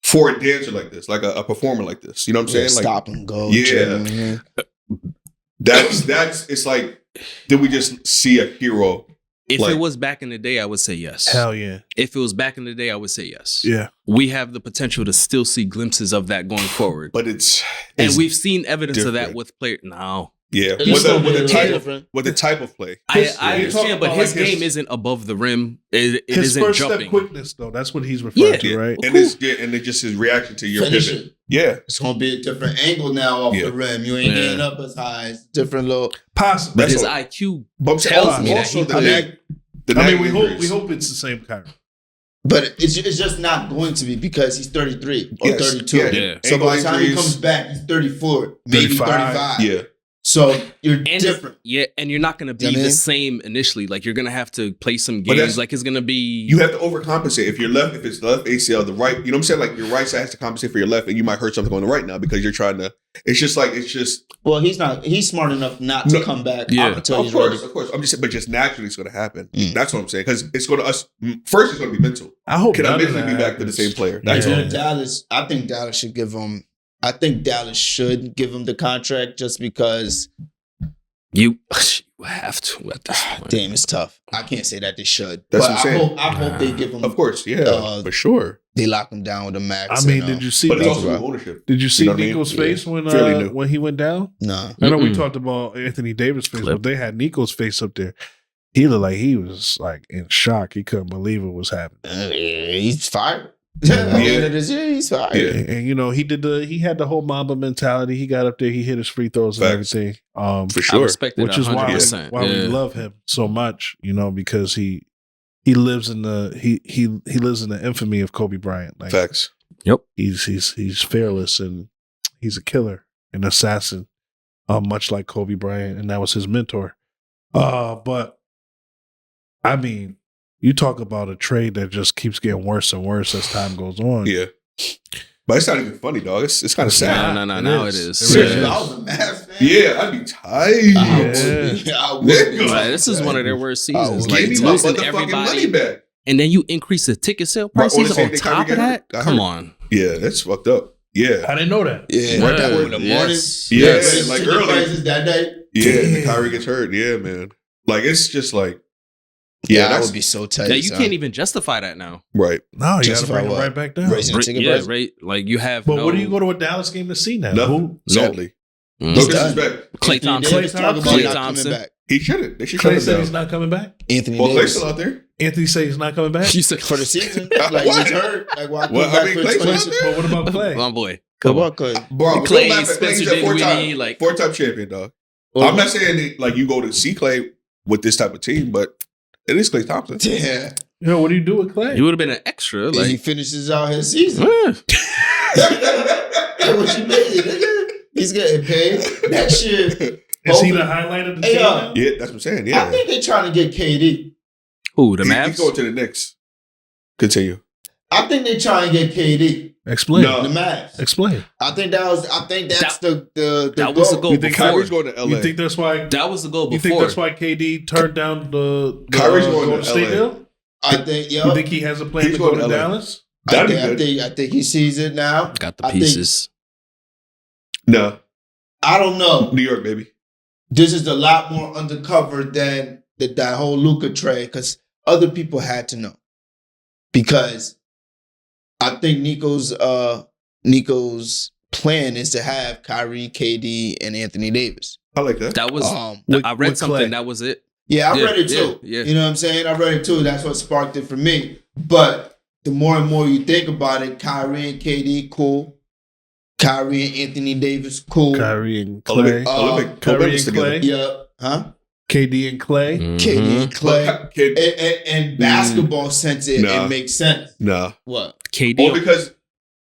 Speaker 1: For a dancer like this, like a performer like this. You know what I'm saying? Like,
Speaker 2: stop and go.
Speaker 1: Yeah. That's it's like, did we just see a hero?
Speaker 4: If
Speaker 1: Like-
Speaker 4: it was back in the day, I would say yes.
Speaker 3: Hell yeah.
Speaker 4: If it was back in the day, I would say yes.
Speaker 3: Yeah.
Speaker 4: We have the potential to still see glimpses of that going forward.
Speaker 1: But it's
Speaker 4: And we've seen evidence of that
Speaker 1: different.
Speaker 4: with players. No.
Speaker 1: yeah.
Speaker 2: It's still
Speaker 1: With
Speaker 2: very different.
Speaker 1: the type of play.
Speaker 4: I
Speaker 3: You're
Speaker 4: understand,
Speaker 3: talking
Speaker 4: but
Speaker 3: about
Speaker 4: his
Speaker 3: like his-
Speaker 4: game isn't above the rim. It
Speaker 3: His
Speaker 4: isn't
Speaker 3: first
Speaker 4: jumping.
Speaker 3: step quickness, though. That's what he's referring to,
Speaker 1: Yeah.
Speaker 3: right?
Speaker 1: And it's just his reaction to your
Speaker 2: Finish
Speaker 1: pivot.
Speaker 2: it.
Speaker 1: Yeah.
Speaker 2: It's gonna be a different angle now off
Speaker 1: Yeah.
Speaker 2: the rim. You ain't
Speaker 4: Yeah.
Speaker 2: getting up as high. It's different little.
Speaker 3: Possible.
Speaker 4: But
Speaker 1: That's
Speaker 4: his
Speaker 1: what-
Speaker 4: IQ
Speaker 1: But I'm saying
Speaker 4: tells me that
Speaker 1: also
Speaker 4: he
Speaker 1: the
Speaker 4: could.
Speaker 1: nag- the
Speaker 3: I mean,
Speaker 1: nagging
Speaker 3: we
Speaker 1: injuries.
Speaker 3: hope it's the same Kyrie.
Speaker 2: But it's just not going to be because he's 33 or
Speaker 1: Yes.
Speaker 2: 32.
Speaker 1: Yeah.
Speaker 4: Yeah.
Speaker 2: So by the
Speaker 1: Ankle
Speaker 2: time he
Speaker 1: injuries.
Speaker 2: comes back, he's 34, maybe
Speaker 3: 35.
Speaker 2: 35.
Speaker 1: Yeah.
Speaker 2: So you're
Speaker 4: And
Speaker 2: different.
Speaker 4: Yeah, and you're not going to be
Speaker 2: You know what I
Speaker 4: the
Speaker 2: mean?
Speaker 4: same initially. Like you're going to have to play some
Speaker 1: But that's-
Speaker 4: games. Like it's going to be.
Speaker 1: You have to overcompensate. If it's the left ACL, the right, you know what I'm saying? Like your right side has to compensate for your left, and you might hurt something on the right now because you're trying to. It's just.
Speaker 2: Well, he's smart enough not to
Speaker 1: No.
Speaker 2: come back
Speaker 4: Yeah.
Speaker 2: until he's
Speaker 1: Of
Speaker 2: ready.
Speaker 1: course. I'm just saying, but just naturally it's going to happen.
Speaker 2: Mm.
Speaker 1: That's what I'm saying. Because it's going to first it's going to be mental.
Speaker 3: I hope
Speaker 1: Can I
Speaker 3: none of
Speaker 1: mentally
Speaker 3: that
Speaker 1: be back to the
Speaker 3: happens.
Speaker 1: same player?
Speaker 3: Yeah.
Speaker 1: That's all.
Speaker 2: I think Dallas should give him. I think Dallas should give him the contract just because.
Speaker 4: You have to at this point.
Speaker 2: Damn, it's tough. I can't say that they should.
Speaker 1: That's
Speaker 2: but
Speaker 1: what I'm saying.
Speaker 2: I hope they give him.
Speaker 1: Of course, yeah,
Speaker 2: Uh,
Speaker 1: for sure.
Speaker 2: They lock him down with a max.
Speaker 3: I mean,
Speaker 2: and,
Speaker 3: did you see?
Speaker 1: But it's
Speaker 2: that's
Speaker 1: also
Speaker 2: right.
Speaker 1: new ownership.
Speaker 3: Did you see
Speaker 1: know what I mean?
Speaker 3: Nico's
Speaker 1: Yeah.
Speaker 3: face when
Speaker 1: Fairly new.
Speaker 3: when he went down?
Speaker 2: Nah.
Speaker 3: I know we
Speaker 4: Mm-mm.
Speaker 3: talked about Anthony Davis' face,
Speaker 4: Clip.
Speaker 3: but they had Nico's face up there. He looked like he was like in shock. He couldn't believe what was happening.
Speaker 2: He's fired. At the end of this year, he's fired.
Speaker 1: Yeah.
Speaker 3: And you know, he had the whole Mamba mentality. He got up there, he hit his free throws and
Speaker 1: Facts.
Speaker 3: everything.
Speaker 1: For
Speaker 4: I
Speaker 1: sure.
Speaker 4: respect it
Speaker 3: Which is why
Speaker 4: 100%.
Speaker 3: we
Speaker 4: Yeah.
Speaker 3: love him so much, you know, because he lives in the he lives in the infamy of Kobe Bryant. Like
Speaker 1: Facts.
Speaker 3: he's fearless and he's a killer, an assassin, much like Kobe Bryant, and that was his mentor. But I mean, you talk about a trade that just keeps getting worse and worse as time goes on.
Speaker 1: Yeah. But it's not even funny, dog. It's kind of sad.
Speaker 4: No,
Speaker 3: It
Speaker 4: now
Speaker 3: is.
Speaker 4: it is.
Speaker 3: It
Speaker 2: Seriously,
Speaker 3: really
Speaker 2: I
Speaker 3: is.
Speaker 2: was a Mavs fan.
Speaker 1: Yeah, I'd be tired.
Speaker 2: I
Speaker 3: Yeah.
Speaker 2: would be. I would
Speaker 1: Yeah.
Speaker 2: be.
Speaker 4: Right, this is one of their worst seasons.
Speaker 2: Oh,
Speaker 4: Like
Speaker 1: Give me my
Speaker 4: losing
Speaker 1: motherfucking money
Speaker 4: everybody,
Speaker 1: back.
Speaker 4: and then you increase the ticket sale
Speaker 1: Right, on the
Speaker 4: prices
Speaker 1: same
Speaker 4: on
Speaker 1: day
Speaker 4: top
Speaker 1: Kyrie
Speaker 4: of
Speaker 1: got
Speaker 4: that.
Speaker 1: hurt. Got
Speaker 4: Come
Speaker 1: hurt.
Speaker 4: on.
Speaker 1: Yeah, that's fucked up. Yeah.
Speaker 3: I didn't know that.
Speaker 2: Yeah,
Speaker 1: Right, that
Speaker 2: in
Speaker 1: word.
Speaker 2: the morning.
Speaker 4: Yes.
Speaker 1: Yeah,
Speaker 2: Raise
Speaker 1: like
Speaker 2: ticket
Speaker 1: early.
Speaker 2: prices that day.
Speaker 1: Yeah, and the
Speaker 3: Damn.
Speaker 1: Kyrie gets hurt. Yeah, man. Like, it's just like,
Speaker 2: Yeah,
Speaker 1: yeah,
Speaker 2: that
Speaker 1: that's
Speaker 2: would be so tight.
Speaker 4: Now you
Speaker 2: son.
Speaker 4: can't even justify that now.
Speaker 1: right.
Speaker 3: No, you got to
Speaker 2: Justify
Speaker 3: bring him
Speaker 2: what?
Speaker 3: right back down.
Speaker 2: Raising the ticket
Speaker 4: Yeah,
Speaker 2: price.
Speaker 4: right. Like you have.
Speaker 3: But
Speaker 4: no,
Speaker 3: what do you go to a Dallas game to see now?
Speaker 1: Nothing.
Speaker 3: Who?
Speaker 1: Sadly.
Speaker 4: Mm.
Speaker 1: No
Speaker 2: He's done.
Speaker 1: disrespect.
Speaker 4: Clay
Speaker 2: Anthony
Speaker 4: Thompson.
Speaker 2: Davis talking about
Speaker 4: Klay
Speaker 2: not
Speaker 4: Thompson.
Speaker 2: coming back.
Speaker 1: He shouldn't. They should
Speaker 3: Clay
Speaker 1: shut
Speaker 3: said
Speaker 1: him
Speaker 3: he's
Speaker 1: down.
Speaker 3: not coming back.
Speaker 2: Anthony
Speaker 1: Well, Clay's
Speaker 2: Davis
Speaker 1: still out there.
Speaker 3: Anthony said he's not coming back.
Speaker 4: You said
Speaker 2: for the season.
Speaker 1: What?
Speaker 2: Like he's hurt. Like why come
Speaker 1: Well, I
Speaker 2: back
Speaker 1: mean,
Speaker 2: for
Speaker 1: Clay's
Speaker 2: 20?
Speaker 1: still out there.
Speaker 3: But what about Clay?
Speaker 4: my boy.
Speaker 2: Come
Speaker 4: Come on.
Speaker 2: on, Clay.
Speaker 1: Bro,
Speaker 4: Clay,
Speaker 1: don't laugh at
Speaker 4: Spencer
Speaker 1: He's a
Speaker 4: Dinwiddie,
Speaker 1: four-time,
Speaker 4: like-
Speaker 1: four-time champion, dog. I'm not saying that, like you go to see Clay with this type of team, but it is Clay Thompson.
Speaker 2: Yeah.
Speaker 3: You know, what do you do with Clay?
Speaker 4: You would have been an extra.
Speaker 2: He
Speaker 4: Like,
Speaker 2: finishes out his season.
Speaker 4: eh.
Speaker 2: What you mean, nigga? He's getting paid next year.
Speaker 3: Is he the highlight of the
Speaker 2: Hey,
Speaker 3: team?
Speaker 2: yo.
Speaker 3: now?
Speaker 1: Yeah, that's what I'm saying.
Speaker 2: I
Speaker 1: Yeah,
Speaker 2: think they're trying to get KD.
Speaker 4: Who the
Speaker 1: He's
Speaker 4: Mavs?
Speaker 1: going to the Knicks. Continue.
Speaker 2: I think they're trying to get KD.
Speaker 3: Explain.
Speaker 1: No.
Speaker 2: The Mavs.
Speaker 3: Explain.
Speaker 2: I think that's the
Speaker 4: that was the goal
Speaker 3: You think
Speaker 4: before.
Speaker 1: Kyrie's going to LA.
Speaker 3: You think that's why?
Speaker 4: That was the goal
Speaker 3: You
Speaker 4: before.
Speaker 3: think that's why KD turned down the
Speaker 1: Kyrie's going to
Speaker 3: Golden State
Speaker 1: LA.
Speaker 3: deal?
Speaker 2: I think,
Speaker 3: You
Speaker 2: yo.
Speaker 3: think he has a plan
Speaker 1: He's
Speaker 3: to go
Speaker 1: going
Speaker 3: to
Speaker 1: to LA.
Speaker 3: Dallas?
Speaker 1: That'd be good.
Speaker 2: I think he sees it now.
Speaker 4: Got the
Speaker 2: I think-
Speaker 4: pieces.
Speaker 1: No,
Speaker 2: I don't know.
Speaker 1: New York, baby.
Speaker 2: This is a lot more undercover than that whole Luka trade because other people had to know. Because I think Nico's plan is to have Kyrie, KD, and Anthony Davis.
Speaker 1: I like that.
Speaker 4: That was.
Speaker 3: With-
Speaker 4: I read
Speaker 3: with
Speaker 4: something.
Speaker 3: Clay.
Speaker 4: That was it.
Speaker 2: Yeah, I
Speaker 4: Yeah,
Speaker 2: read it too.
Speaker 4: yeah.
Speaker 2: You know what I'm saying? I read it too. That's what sparked it for me. But the more and more you think about it, Kyrie and KD, cool. Kyrie and Anthony Davis, cool.
Speaker 3: Kyrie and Clay.
Speaker 1: Olympic
Speaker 3: Kyrie
Speaker 1: Olympics
Speaker 3: and
Speaker 1: together.
Speaker 3: Clay.
Speaker 2: Yeah. Huh?
Speaker 3: KD and Clay.
Speaker 2: KD and Clay.
Speaker 1: But Kid,
Speaker 2: And basketball sense, it
Speaker 1: Nah.
Speaker 2: makes sense.
Speaker 1: nah.
Speaker 2: What?
Speaker 4: KD.
Speaker 1: Well, because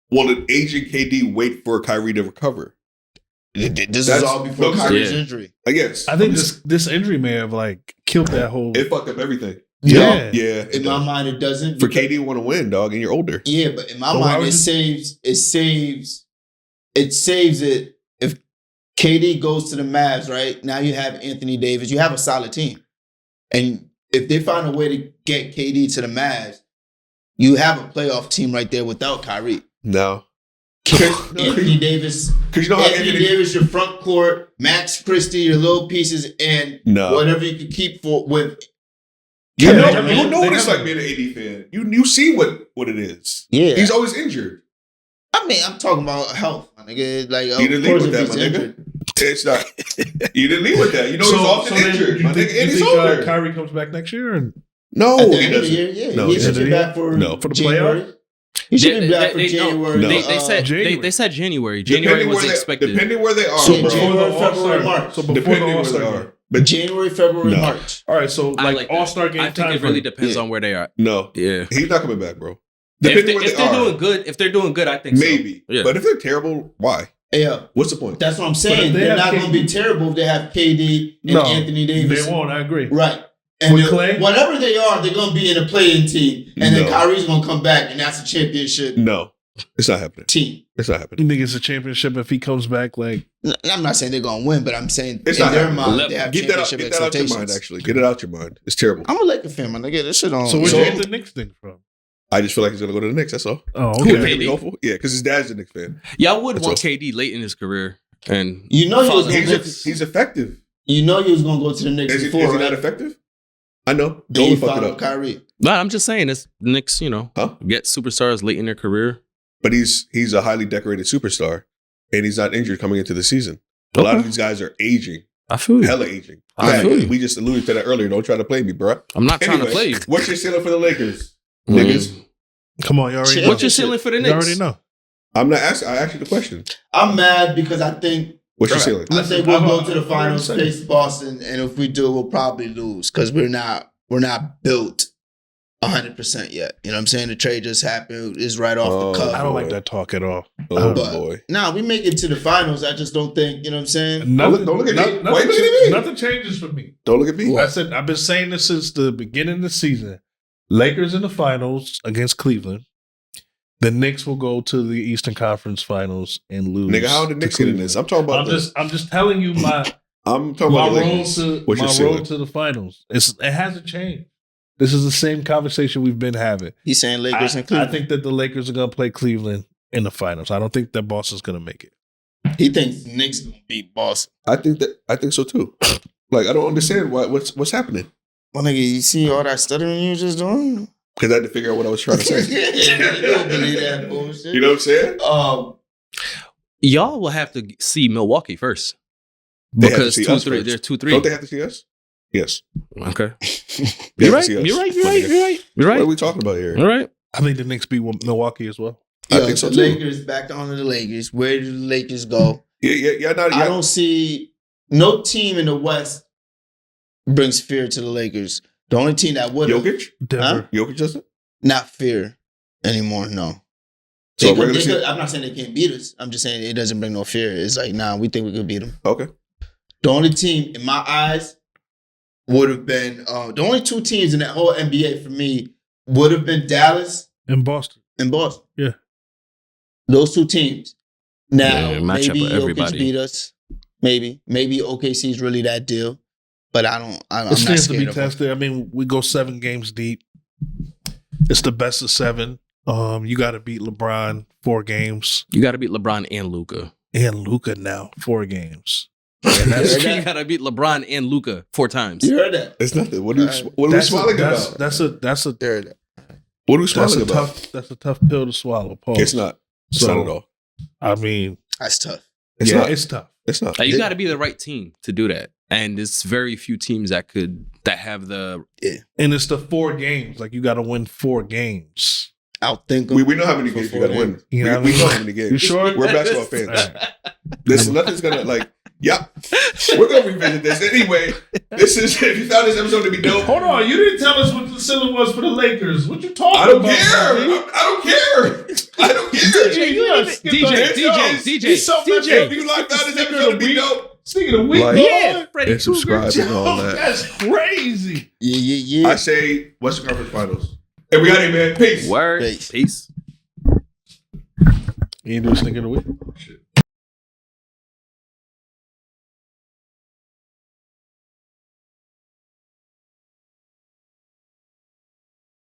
Speaker 1: will an aging KD wait for Kyrie to recover?
Speaker 2: This is all before Kyrie's injury.
Speaker 1: I guess.
Speaker 3: I think this injury may have like killed that whole.
Speaker 1: It fucked up everything.
Speaker 3: Yeah.
Speaker 2: In my mind, it doesn't.
Speaker 1: For KD, want to win, dog, and you're older.
Speaker 2: Yeah, but in my mind, it saves it. If KD goes to the Mavs, right now, you have Anthony Davis. You have a solid team, and if they find a way to get KD to the Mavs, you have a playoff team right there without Kyrie.
Speaker 1: No.
Speaker 2: Anthony Davis.
Speaker 1: Because you know how
Speaker 2: Anthony Davis, your front court, Max Christie, your little pieces, and whatever you can keep with.
Speaker 1: You know what it's like being an AD fan. You see what it is.
Speaker 2: Yeah.
Speaker 1: He's always injured.
Speaker 2: I mean, I'm talking about health, my nigga. Like,
Speaker 1: you didn't leave with that, my nigga. It's not. You didn't leave with that. You know, he's often injured, my nigga. And he's older.
Speaker 3: Kyrie comes back next year? And
Speaker 1: no,
Speaker 2: at the end of the year, yeah.
Speaker 1: No,
Speaker 2: he should be back for
Speaker 3: the playoffs.
Speaker 2: He should be back for January.
Speaker 4: They said January. January was expected.
Speaker 1: Depending where they are.
Speaker 2: So January, February, March.
Speaker 3: So before the All-Star game.
Speaker 2: But January, February, March.
Speaker 3: All right, so like All-Star game
Speaker 4: I think it really depends on where they are.
Speaker 1: No.
Speaker 4: Yeah.
Speaker 1: He's not coming back, bro.
Speaker 4: If they're doing good, I think
Speaker 1: maybe.
Speaker 4: So. Yeah.
Speaker 1: But if they're terrible, why?
Speaker 2: Yeah.
Speaker 1: What's the point?
Speaker 2: That's what I'm saying. They're not going to be terrible if they have KD and Anthony Davis.
Speaker 3: They won't, I agree.
Speaker 2: Right. And
Speaker 3: with Clay?
Speaker 2: Whatever they are, they're going to be in a play-in team. And then Kyrie's going to come back, and that's a championship
Speaker 1: it's not happening.
Speaker 2: team.
Speaker 1: It's not happening.
Speaker 3: You think it's a championship if he comes back? Like,
Speaker 2: I'm not saying they're going to win, but I'm saying
Speaker 1: it's
Speaker 2: in their mind, they have championship
Speaker 1: get that out your mind, actually. Get it out your mind. It's terrible.
Speaker 2: I'm a Lakers fan, man. Nigga, this shit on.
Speaker 3: So where'd you get the Knicks thing from?
Speaker 1: I just feel like he's going to go to the Knicks, that's all.
Speaker 3: Oh, okay.
Speaker 1: Yeah, because his dad's a Knicks fan.
Speaker 4: Yeah, I would want KD late in his career. And
Speaker 2: you know
Speaker 1: he's effective.
Speaker 2: You know he was going to go to the Knicks before,
Speaker 1: Is he not effective? I know.
Speaker 2: Don't fuck it up. Kyrie.
Speaker 4: No, I'm just saying it's Knicks, get superstars late in their career.
Speaker 1: But he's a highly decorated superstar, and he's not injured coming into the season. A lot of these guys are aging.
Speaker 4: I feel you.
Speaker 1: Hella aging.
Speaker 4: I feel you.
Speaker 1: We just alluded to that earlier. Don't try to play me, bro.
Speaker 4: I'm not trying to play you.
Speaker 1: What's your ceiling for the Lakers? Niggas.
Speaker 3: Come on, you already know.
Speaker 4: What's your ceiling for the Knicks?
Speaker 3: You already know.
Speaker 1: I'm not asking. I asked you the question.
Speaker 2: I'm mad because I think.
Speaker 1: What's your ceiling?
Speaker 2: I think we'll go to the finals, face Boston, and if we do, we'll probably lose because we're not built 100% yet. You know what I'm saying? The trade just happened. It's right off the cuff.
Speaker 3: I don't like that talk at all.
Speaker 1: Oh, boy.
Speaker 2: Nah, we make it to the finals. I just don't think, you know what I'm saying?
Speaker 1: Don't look at me. Why you looking at me?
Speaker 3: Nothing changes for me.
Speaker 1: Don't look at me.
Speaker 3: I've been saying this since the beginning of the season. Lakers in the finals against Cleveland. The Knicks will go to the Eastern Conference Finals and lose.
Speaker 1: Nigga, how did the Knicks get in this? I'm talking about
Speaker 3: I'm just telling you my
Speaker 1: I'm talking about
Speaker 3: road to the finals. It hasn't changed. This is the same conversation we've been having.
Speaker 2: He's saying Lakers and Cleveland.
Speaker 3: I think that the Lakers are going to play Cleveland in the finals. I don't think that Boston's going to make it.
Speaker 2: He thinks Knicks going to beat Boston.
Speaker 1: I think so too. Like I don't understand what's happening.
Speaker 2: Well, nigga, you see all that stuttering you just doing?
Speaker 1: Because I had to figure out what I was trying to say.
Speaker 2: You don't believe that bullshit.
Speaker 1: You know what I'm saying?
Speaker 4: Y'all will have to see Milwaukee first. Because they're 2-3.
Speaker 1: Don't they have to see us? Yes.
Speaker 4: Okay.
Speaker 1: You're
Speaker 4: right. You're right.
Speaker 1: What are we talking about here?
Speaker 4: All right.
Speaker 3: I think the Knicks beat Milwaukee as well.
Speaker 1: I think so too.
Speaker 2: Lakers, back on to the Lakers. Where do the Lakers go?
Speaker 1: Yeah.
Speaker 2: I don't see no team in the West brings fear to the Lakers. The only team that would
Speaker 1: Jokic?
Speaker 3: Denver.
Speaker 1: Jokic doesn't?
Speaker 2: Not fear anymore, no.
Speaker 1: So
Speaker 2: I'm not saying they can't beat us. I'm just saying it doesn't bring no fear. It's like, nah, we think we could beat them.
Speaker 1: Okay.
Speaker 2: The only team, in my eyes, would have been the only two teams in that whole NBA for me would have been Dallas
Speaker 3: and Boston.
Speaker 2: Yeah. Those two teams. Now, maybe
Speaker 4: Jokic
Speaker 2: beat us. Maybe OKC is really that deal. But I'm not
Speaker 3: scared
Speaker 2: to
Speaker 3: be tested. I mean, we go 7 games deep. It's the best of 7. You got to beat LeBron 4 games.
Speaker 4: You got to beat LeBron and Luka.
Speaker 3: And Luka now 4 games.
Speaker 4: And you got to beat LeBron and Luka 4 times.
Speaker 2: You heard that?
Speaker 1: It's nothing. What are we smiling about?
Speaker 3: That's a.
Speaker 1: What are we smiling about?
Speaker 3: That's a tough pill to swallow. Pause.
Speaker 1: It's not. It's not at all.
Speaker 3: I mean,
Speaker 2: that's tough.
Speaker 1: It's
Speaker 3: tough.
Speaker 1: It's not.
Speaker 4: You got to be the right team to do that. And it's very few teams that have the.
Speaker 2: Yeah.
Speaker 3: And it's the 4 games. Like you got to win 4 games.
Speaker 2: Outthink them.
Speaker 1: We know how many games you got to win.
Speaker 3: You know
Speaker 1: we know how many games.
Speaker 3: You sure?
Speaker 1: We're basketball fans. Nothing's gonna like. Yep. We're going to revisit this. Anyway, this is, if you found this episode to be dope.
Speaker 3: Hold on, you didn't tell us what the ceiling was for the Lakers. What you talking
Speaker 1: I don't
Speaker 3: about?
Speaker 1: care. I don't care. I don't care.
Speaker 4: DJ.
Speaker 1: If you like found this episode to be dope.
Speaker 3: Sneaking a week,
Speaker 1: Like,
Speaker 4: Yeah, Freddie
Speaker 1: and subscribe
Speaker 4: Cougar.
Speaker 1: and all that.
Speaker 3: That's crazy.
Speaker 2: Yeah.
Speaker 1: I say Western Conference Finals. Hey, we got it, man. Peace.
Speaker 4: Word.
Speaker 2: Peace.
Speaker 4: Peace.
Speaker 3: You ain't do a sneaker of the week?
Speaker 1: Shit.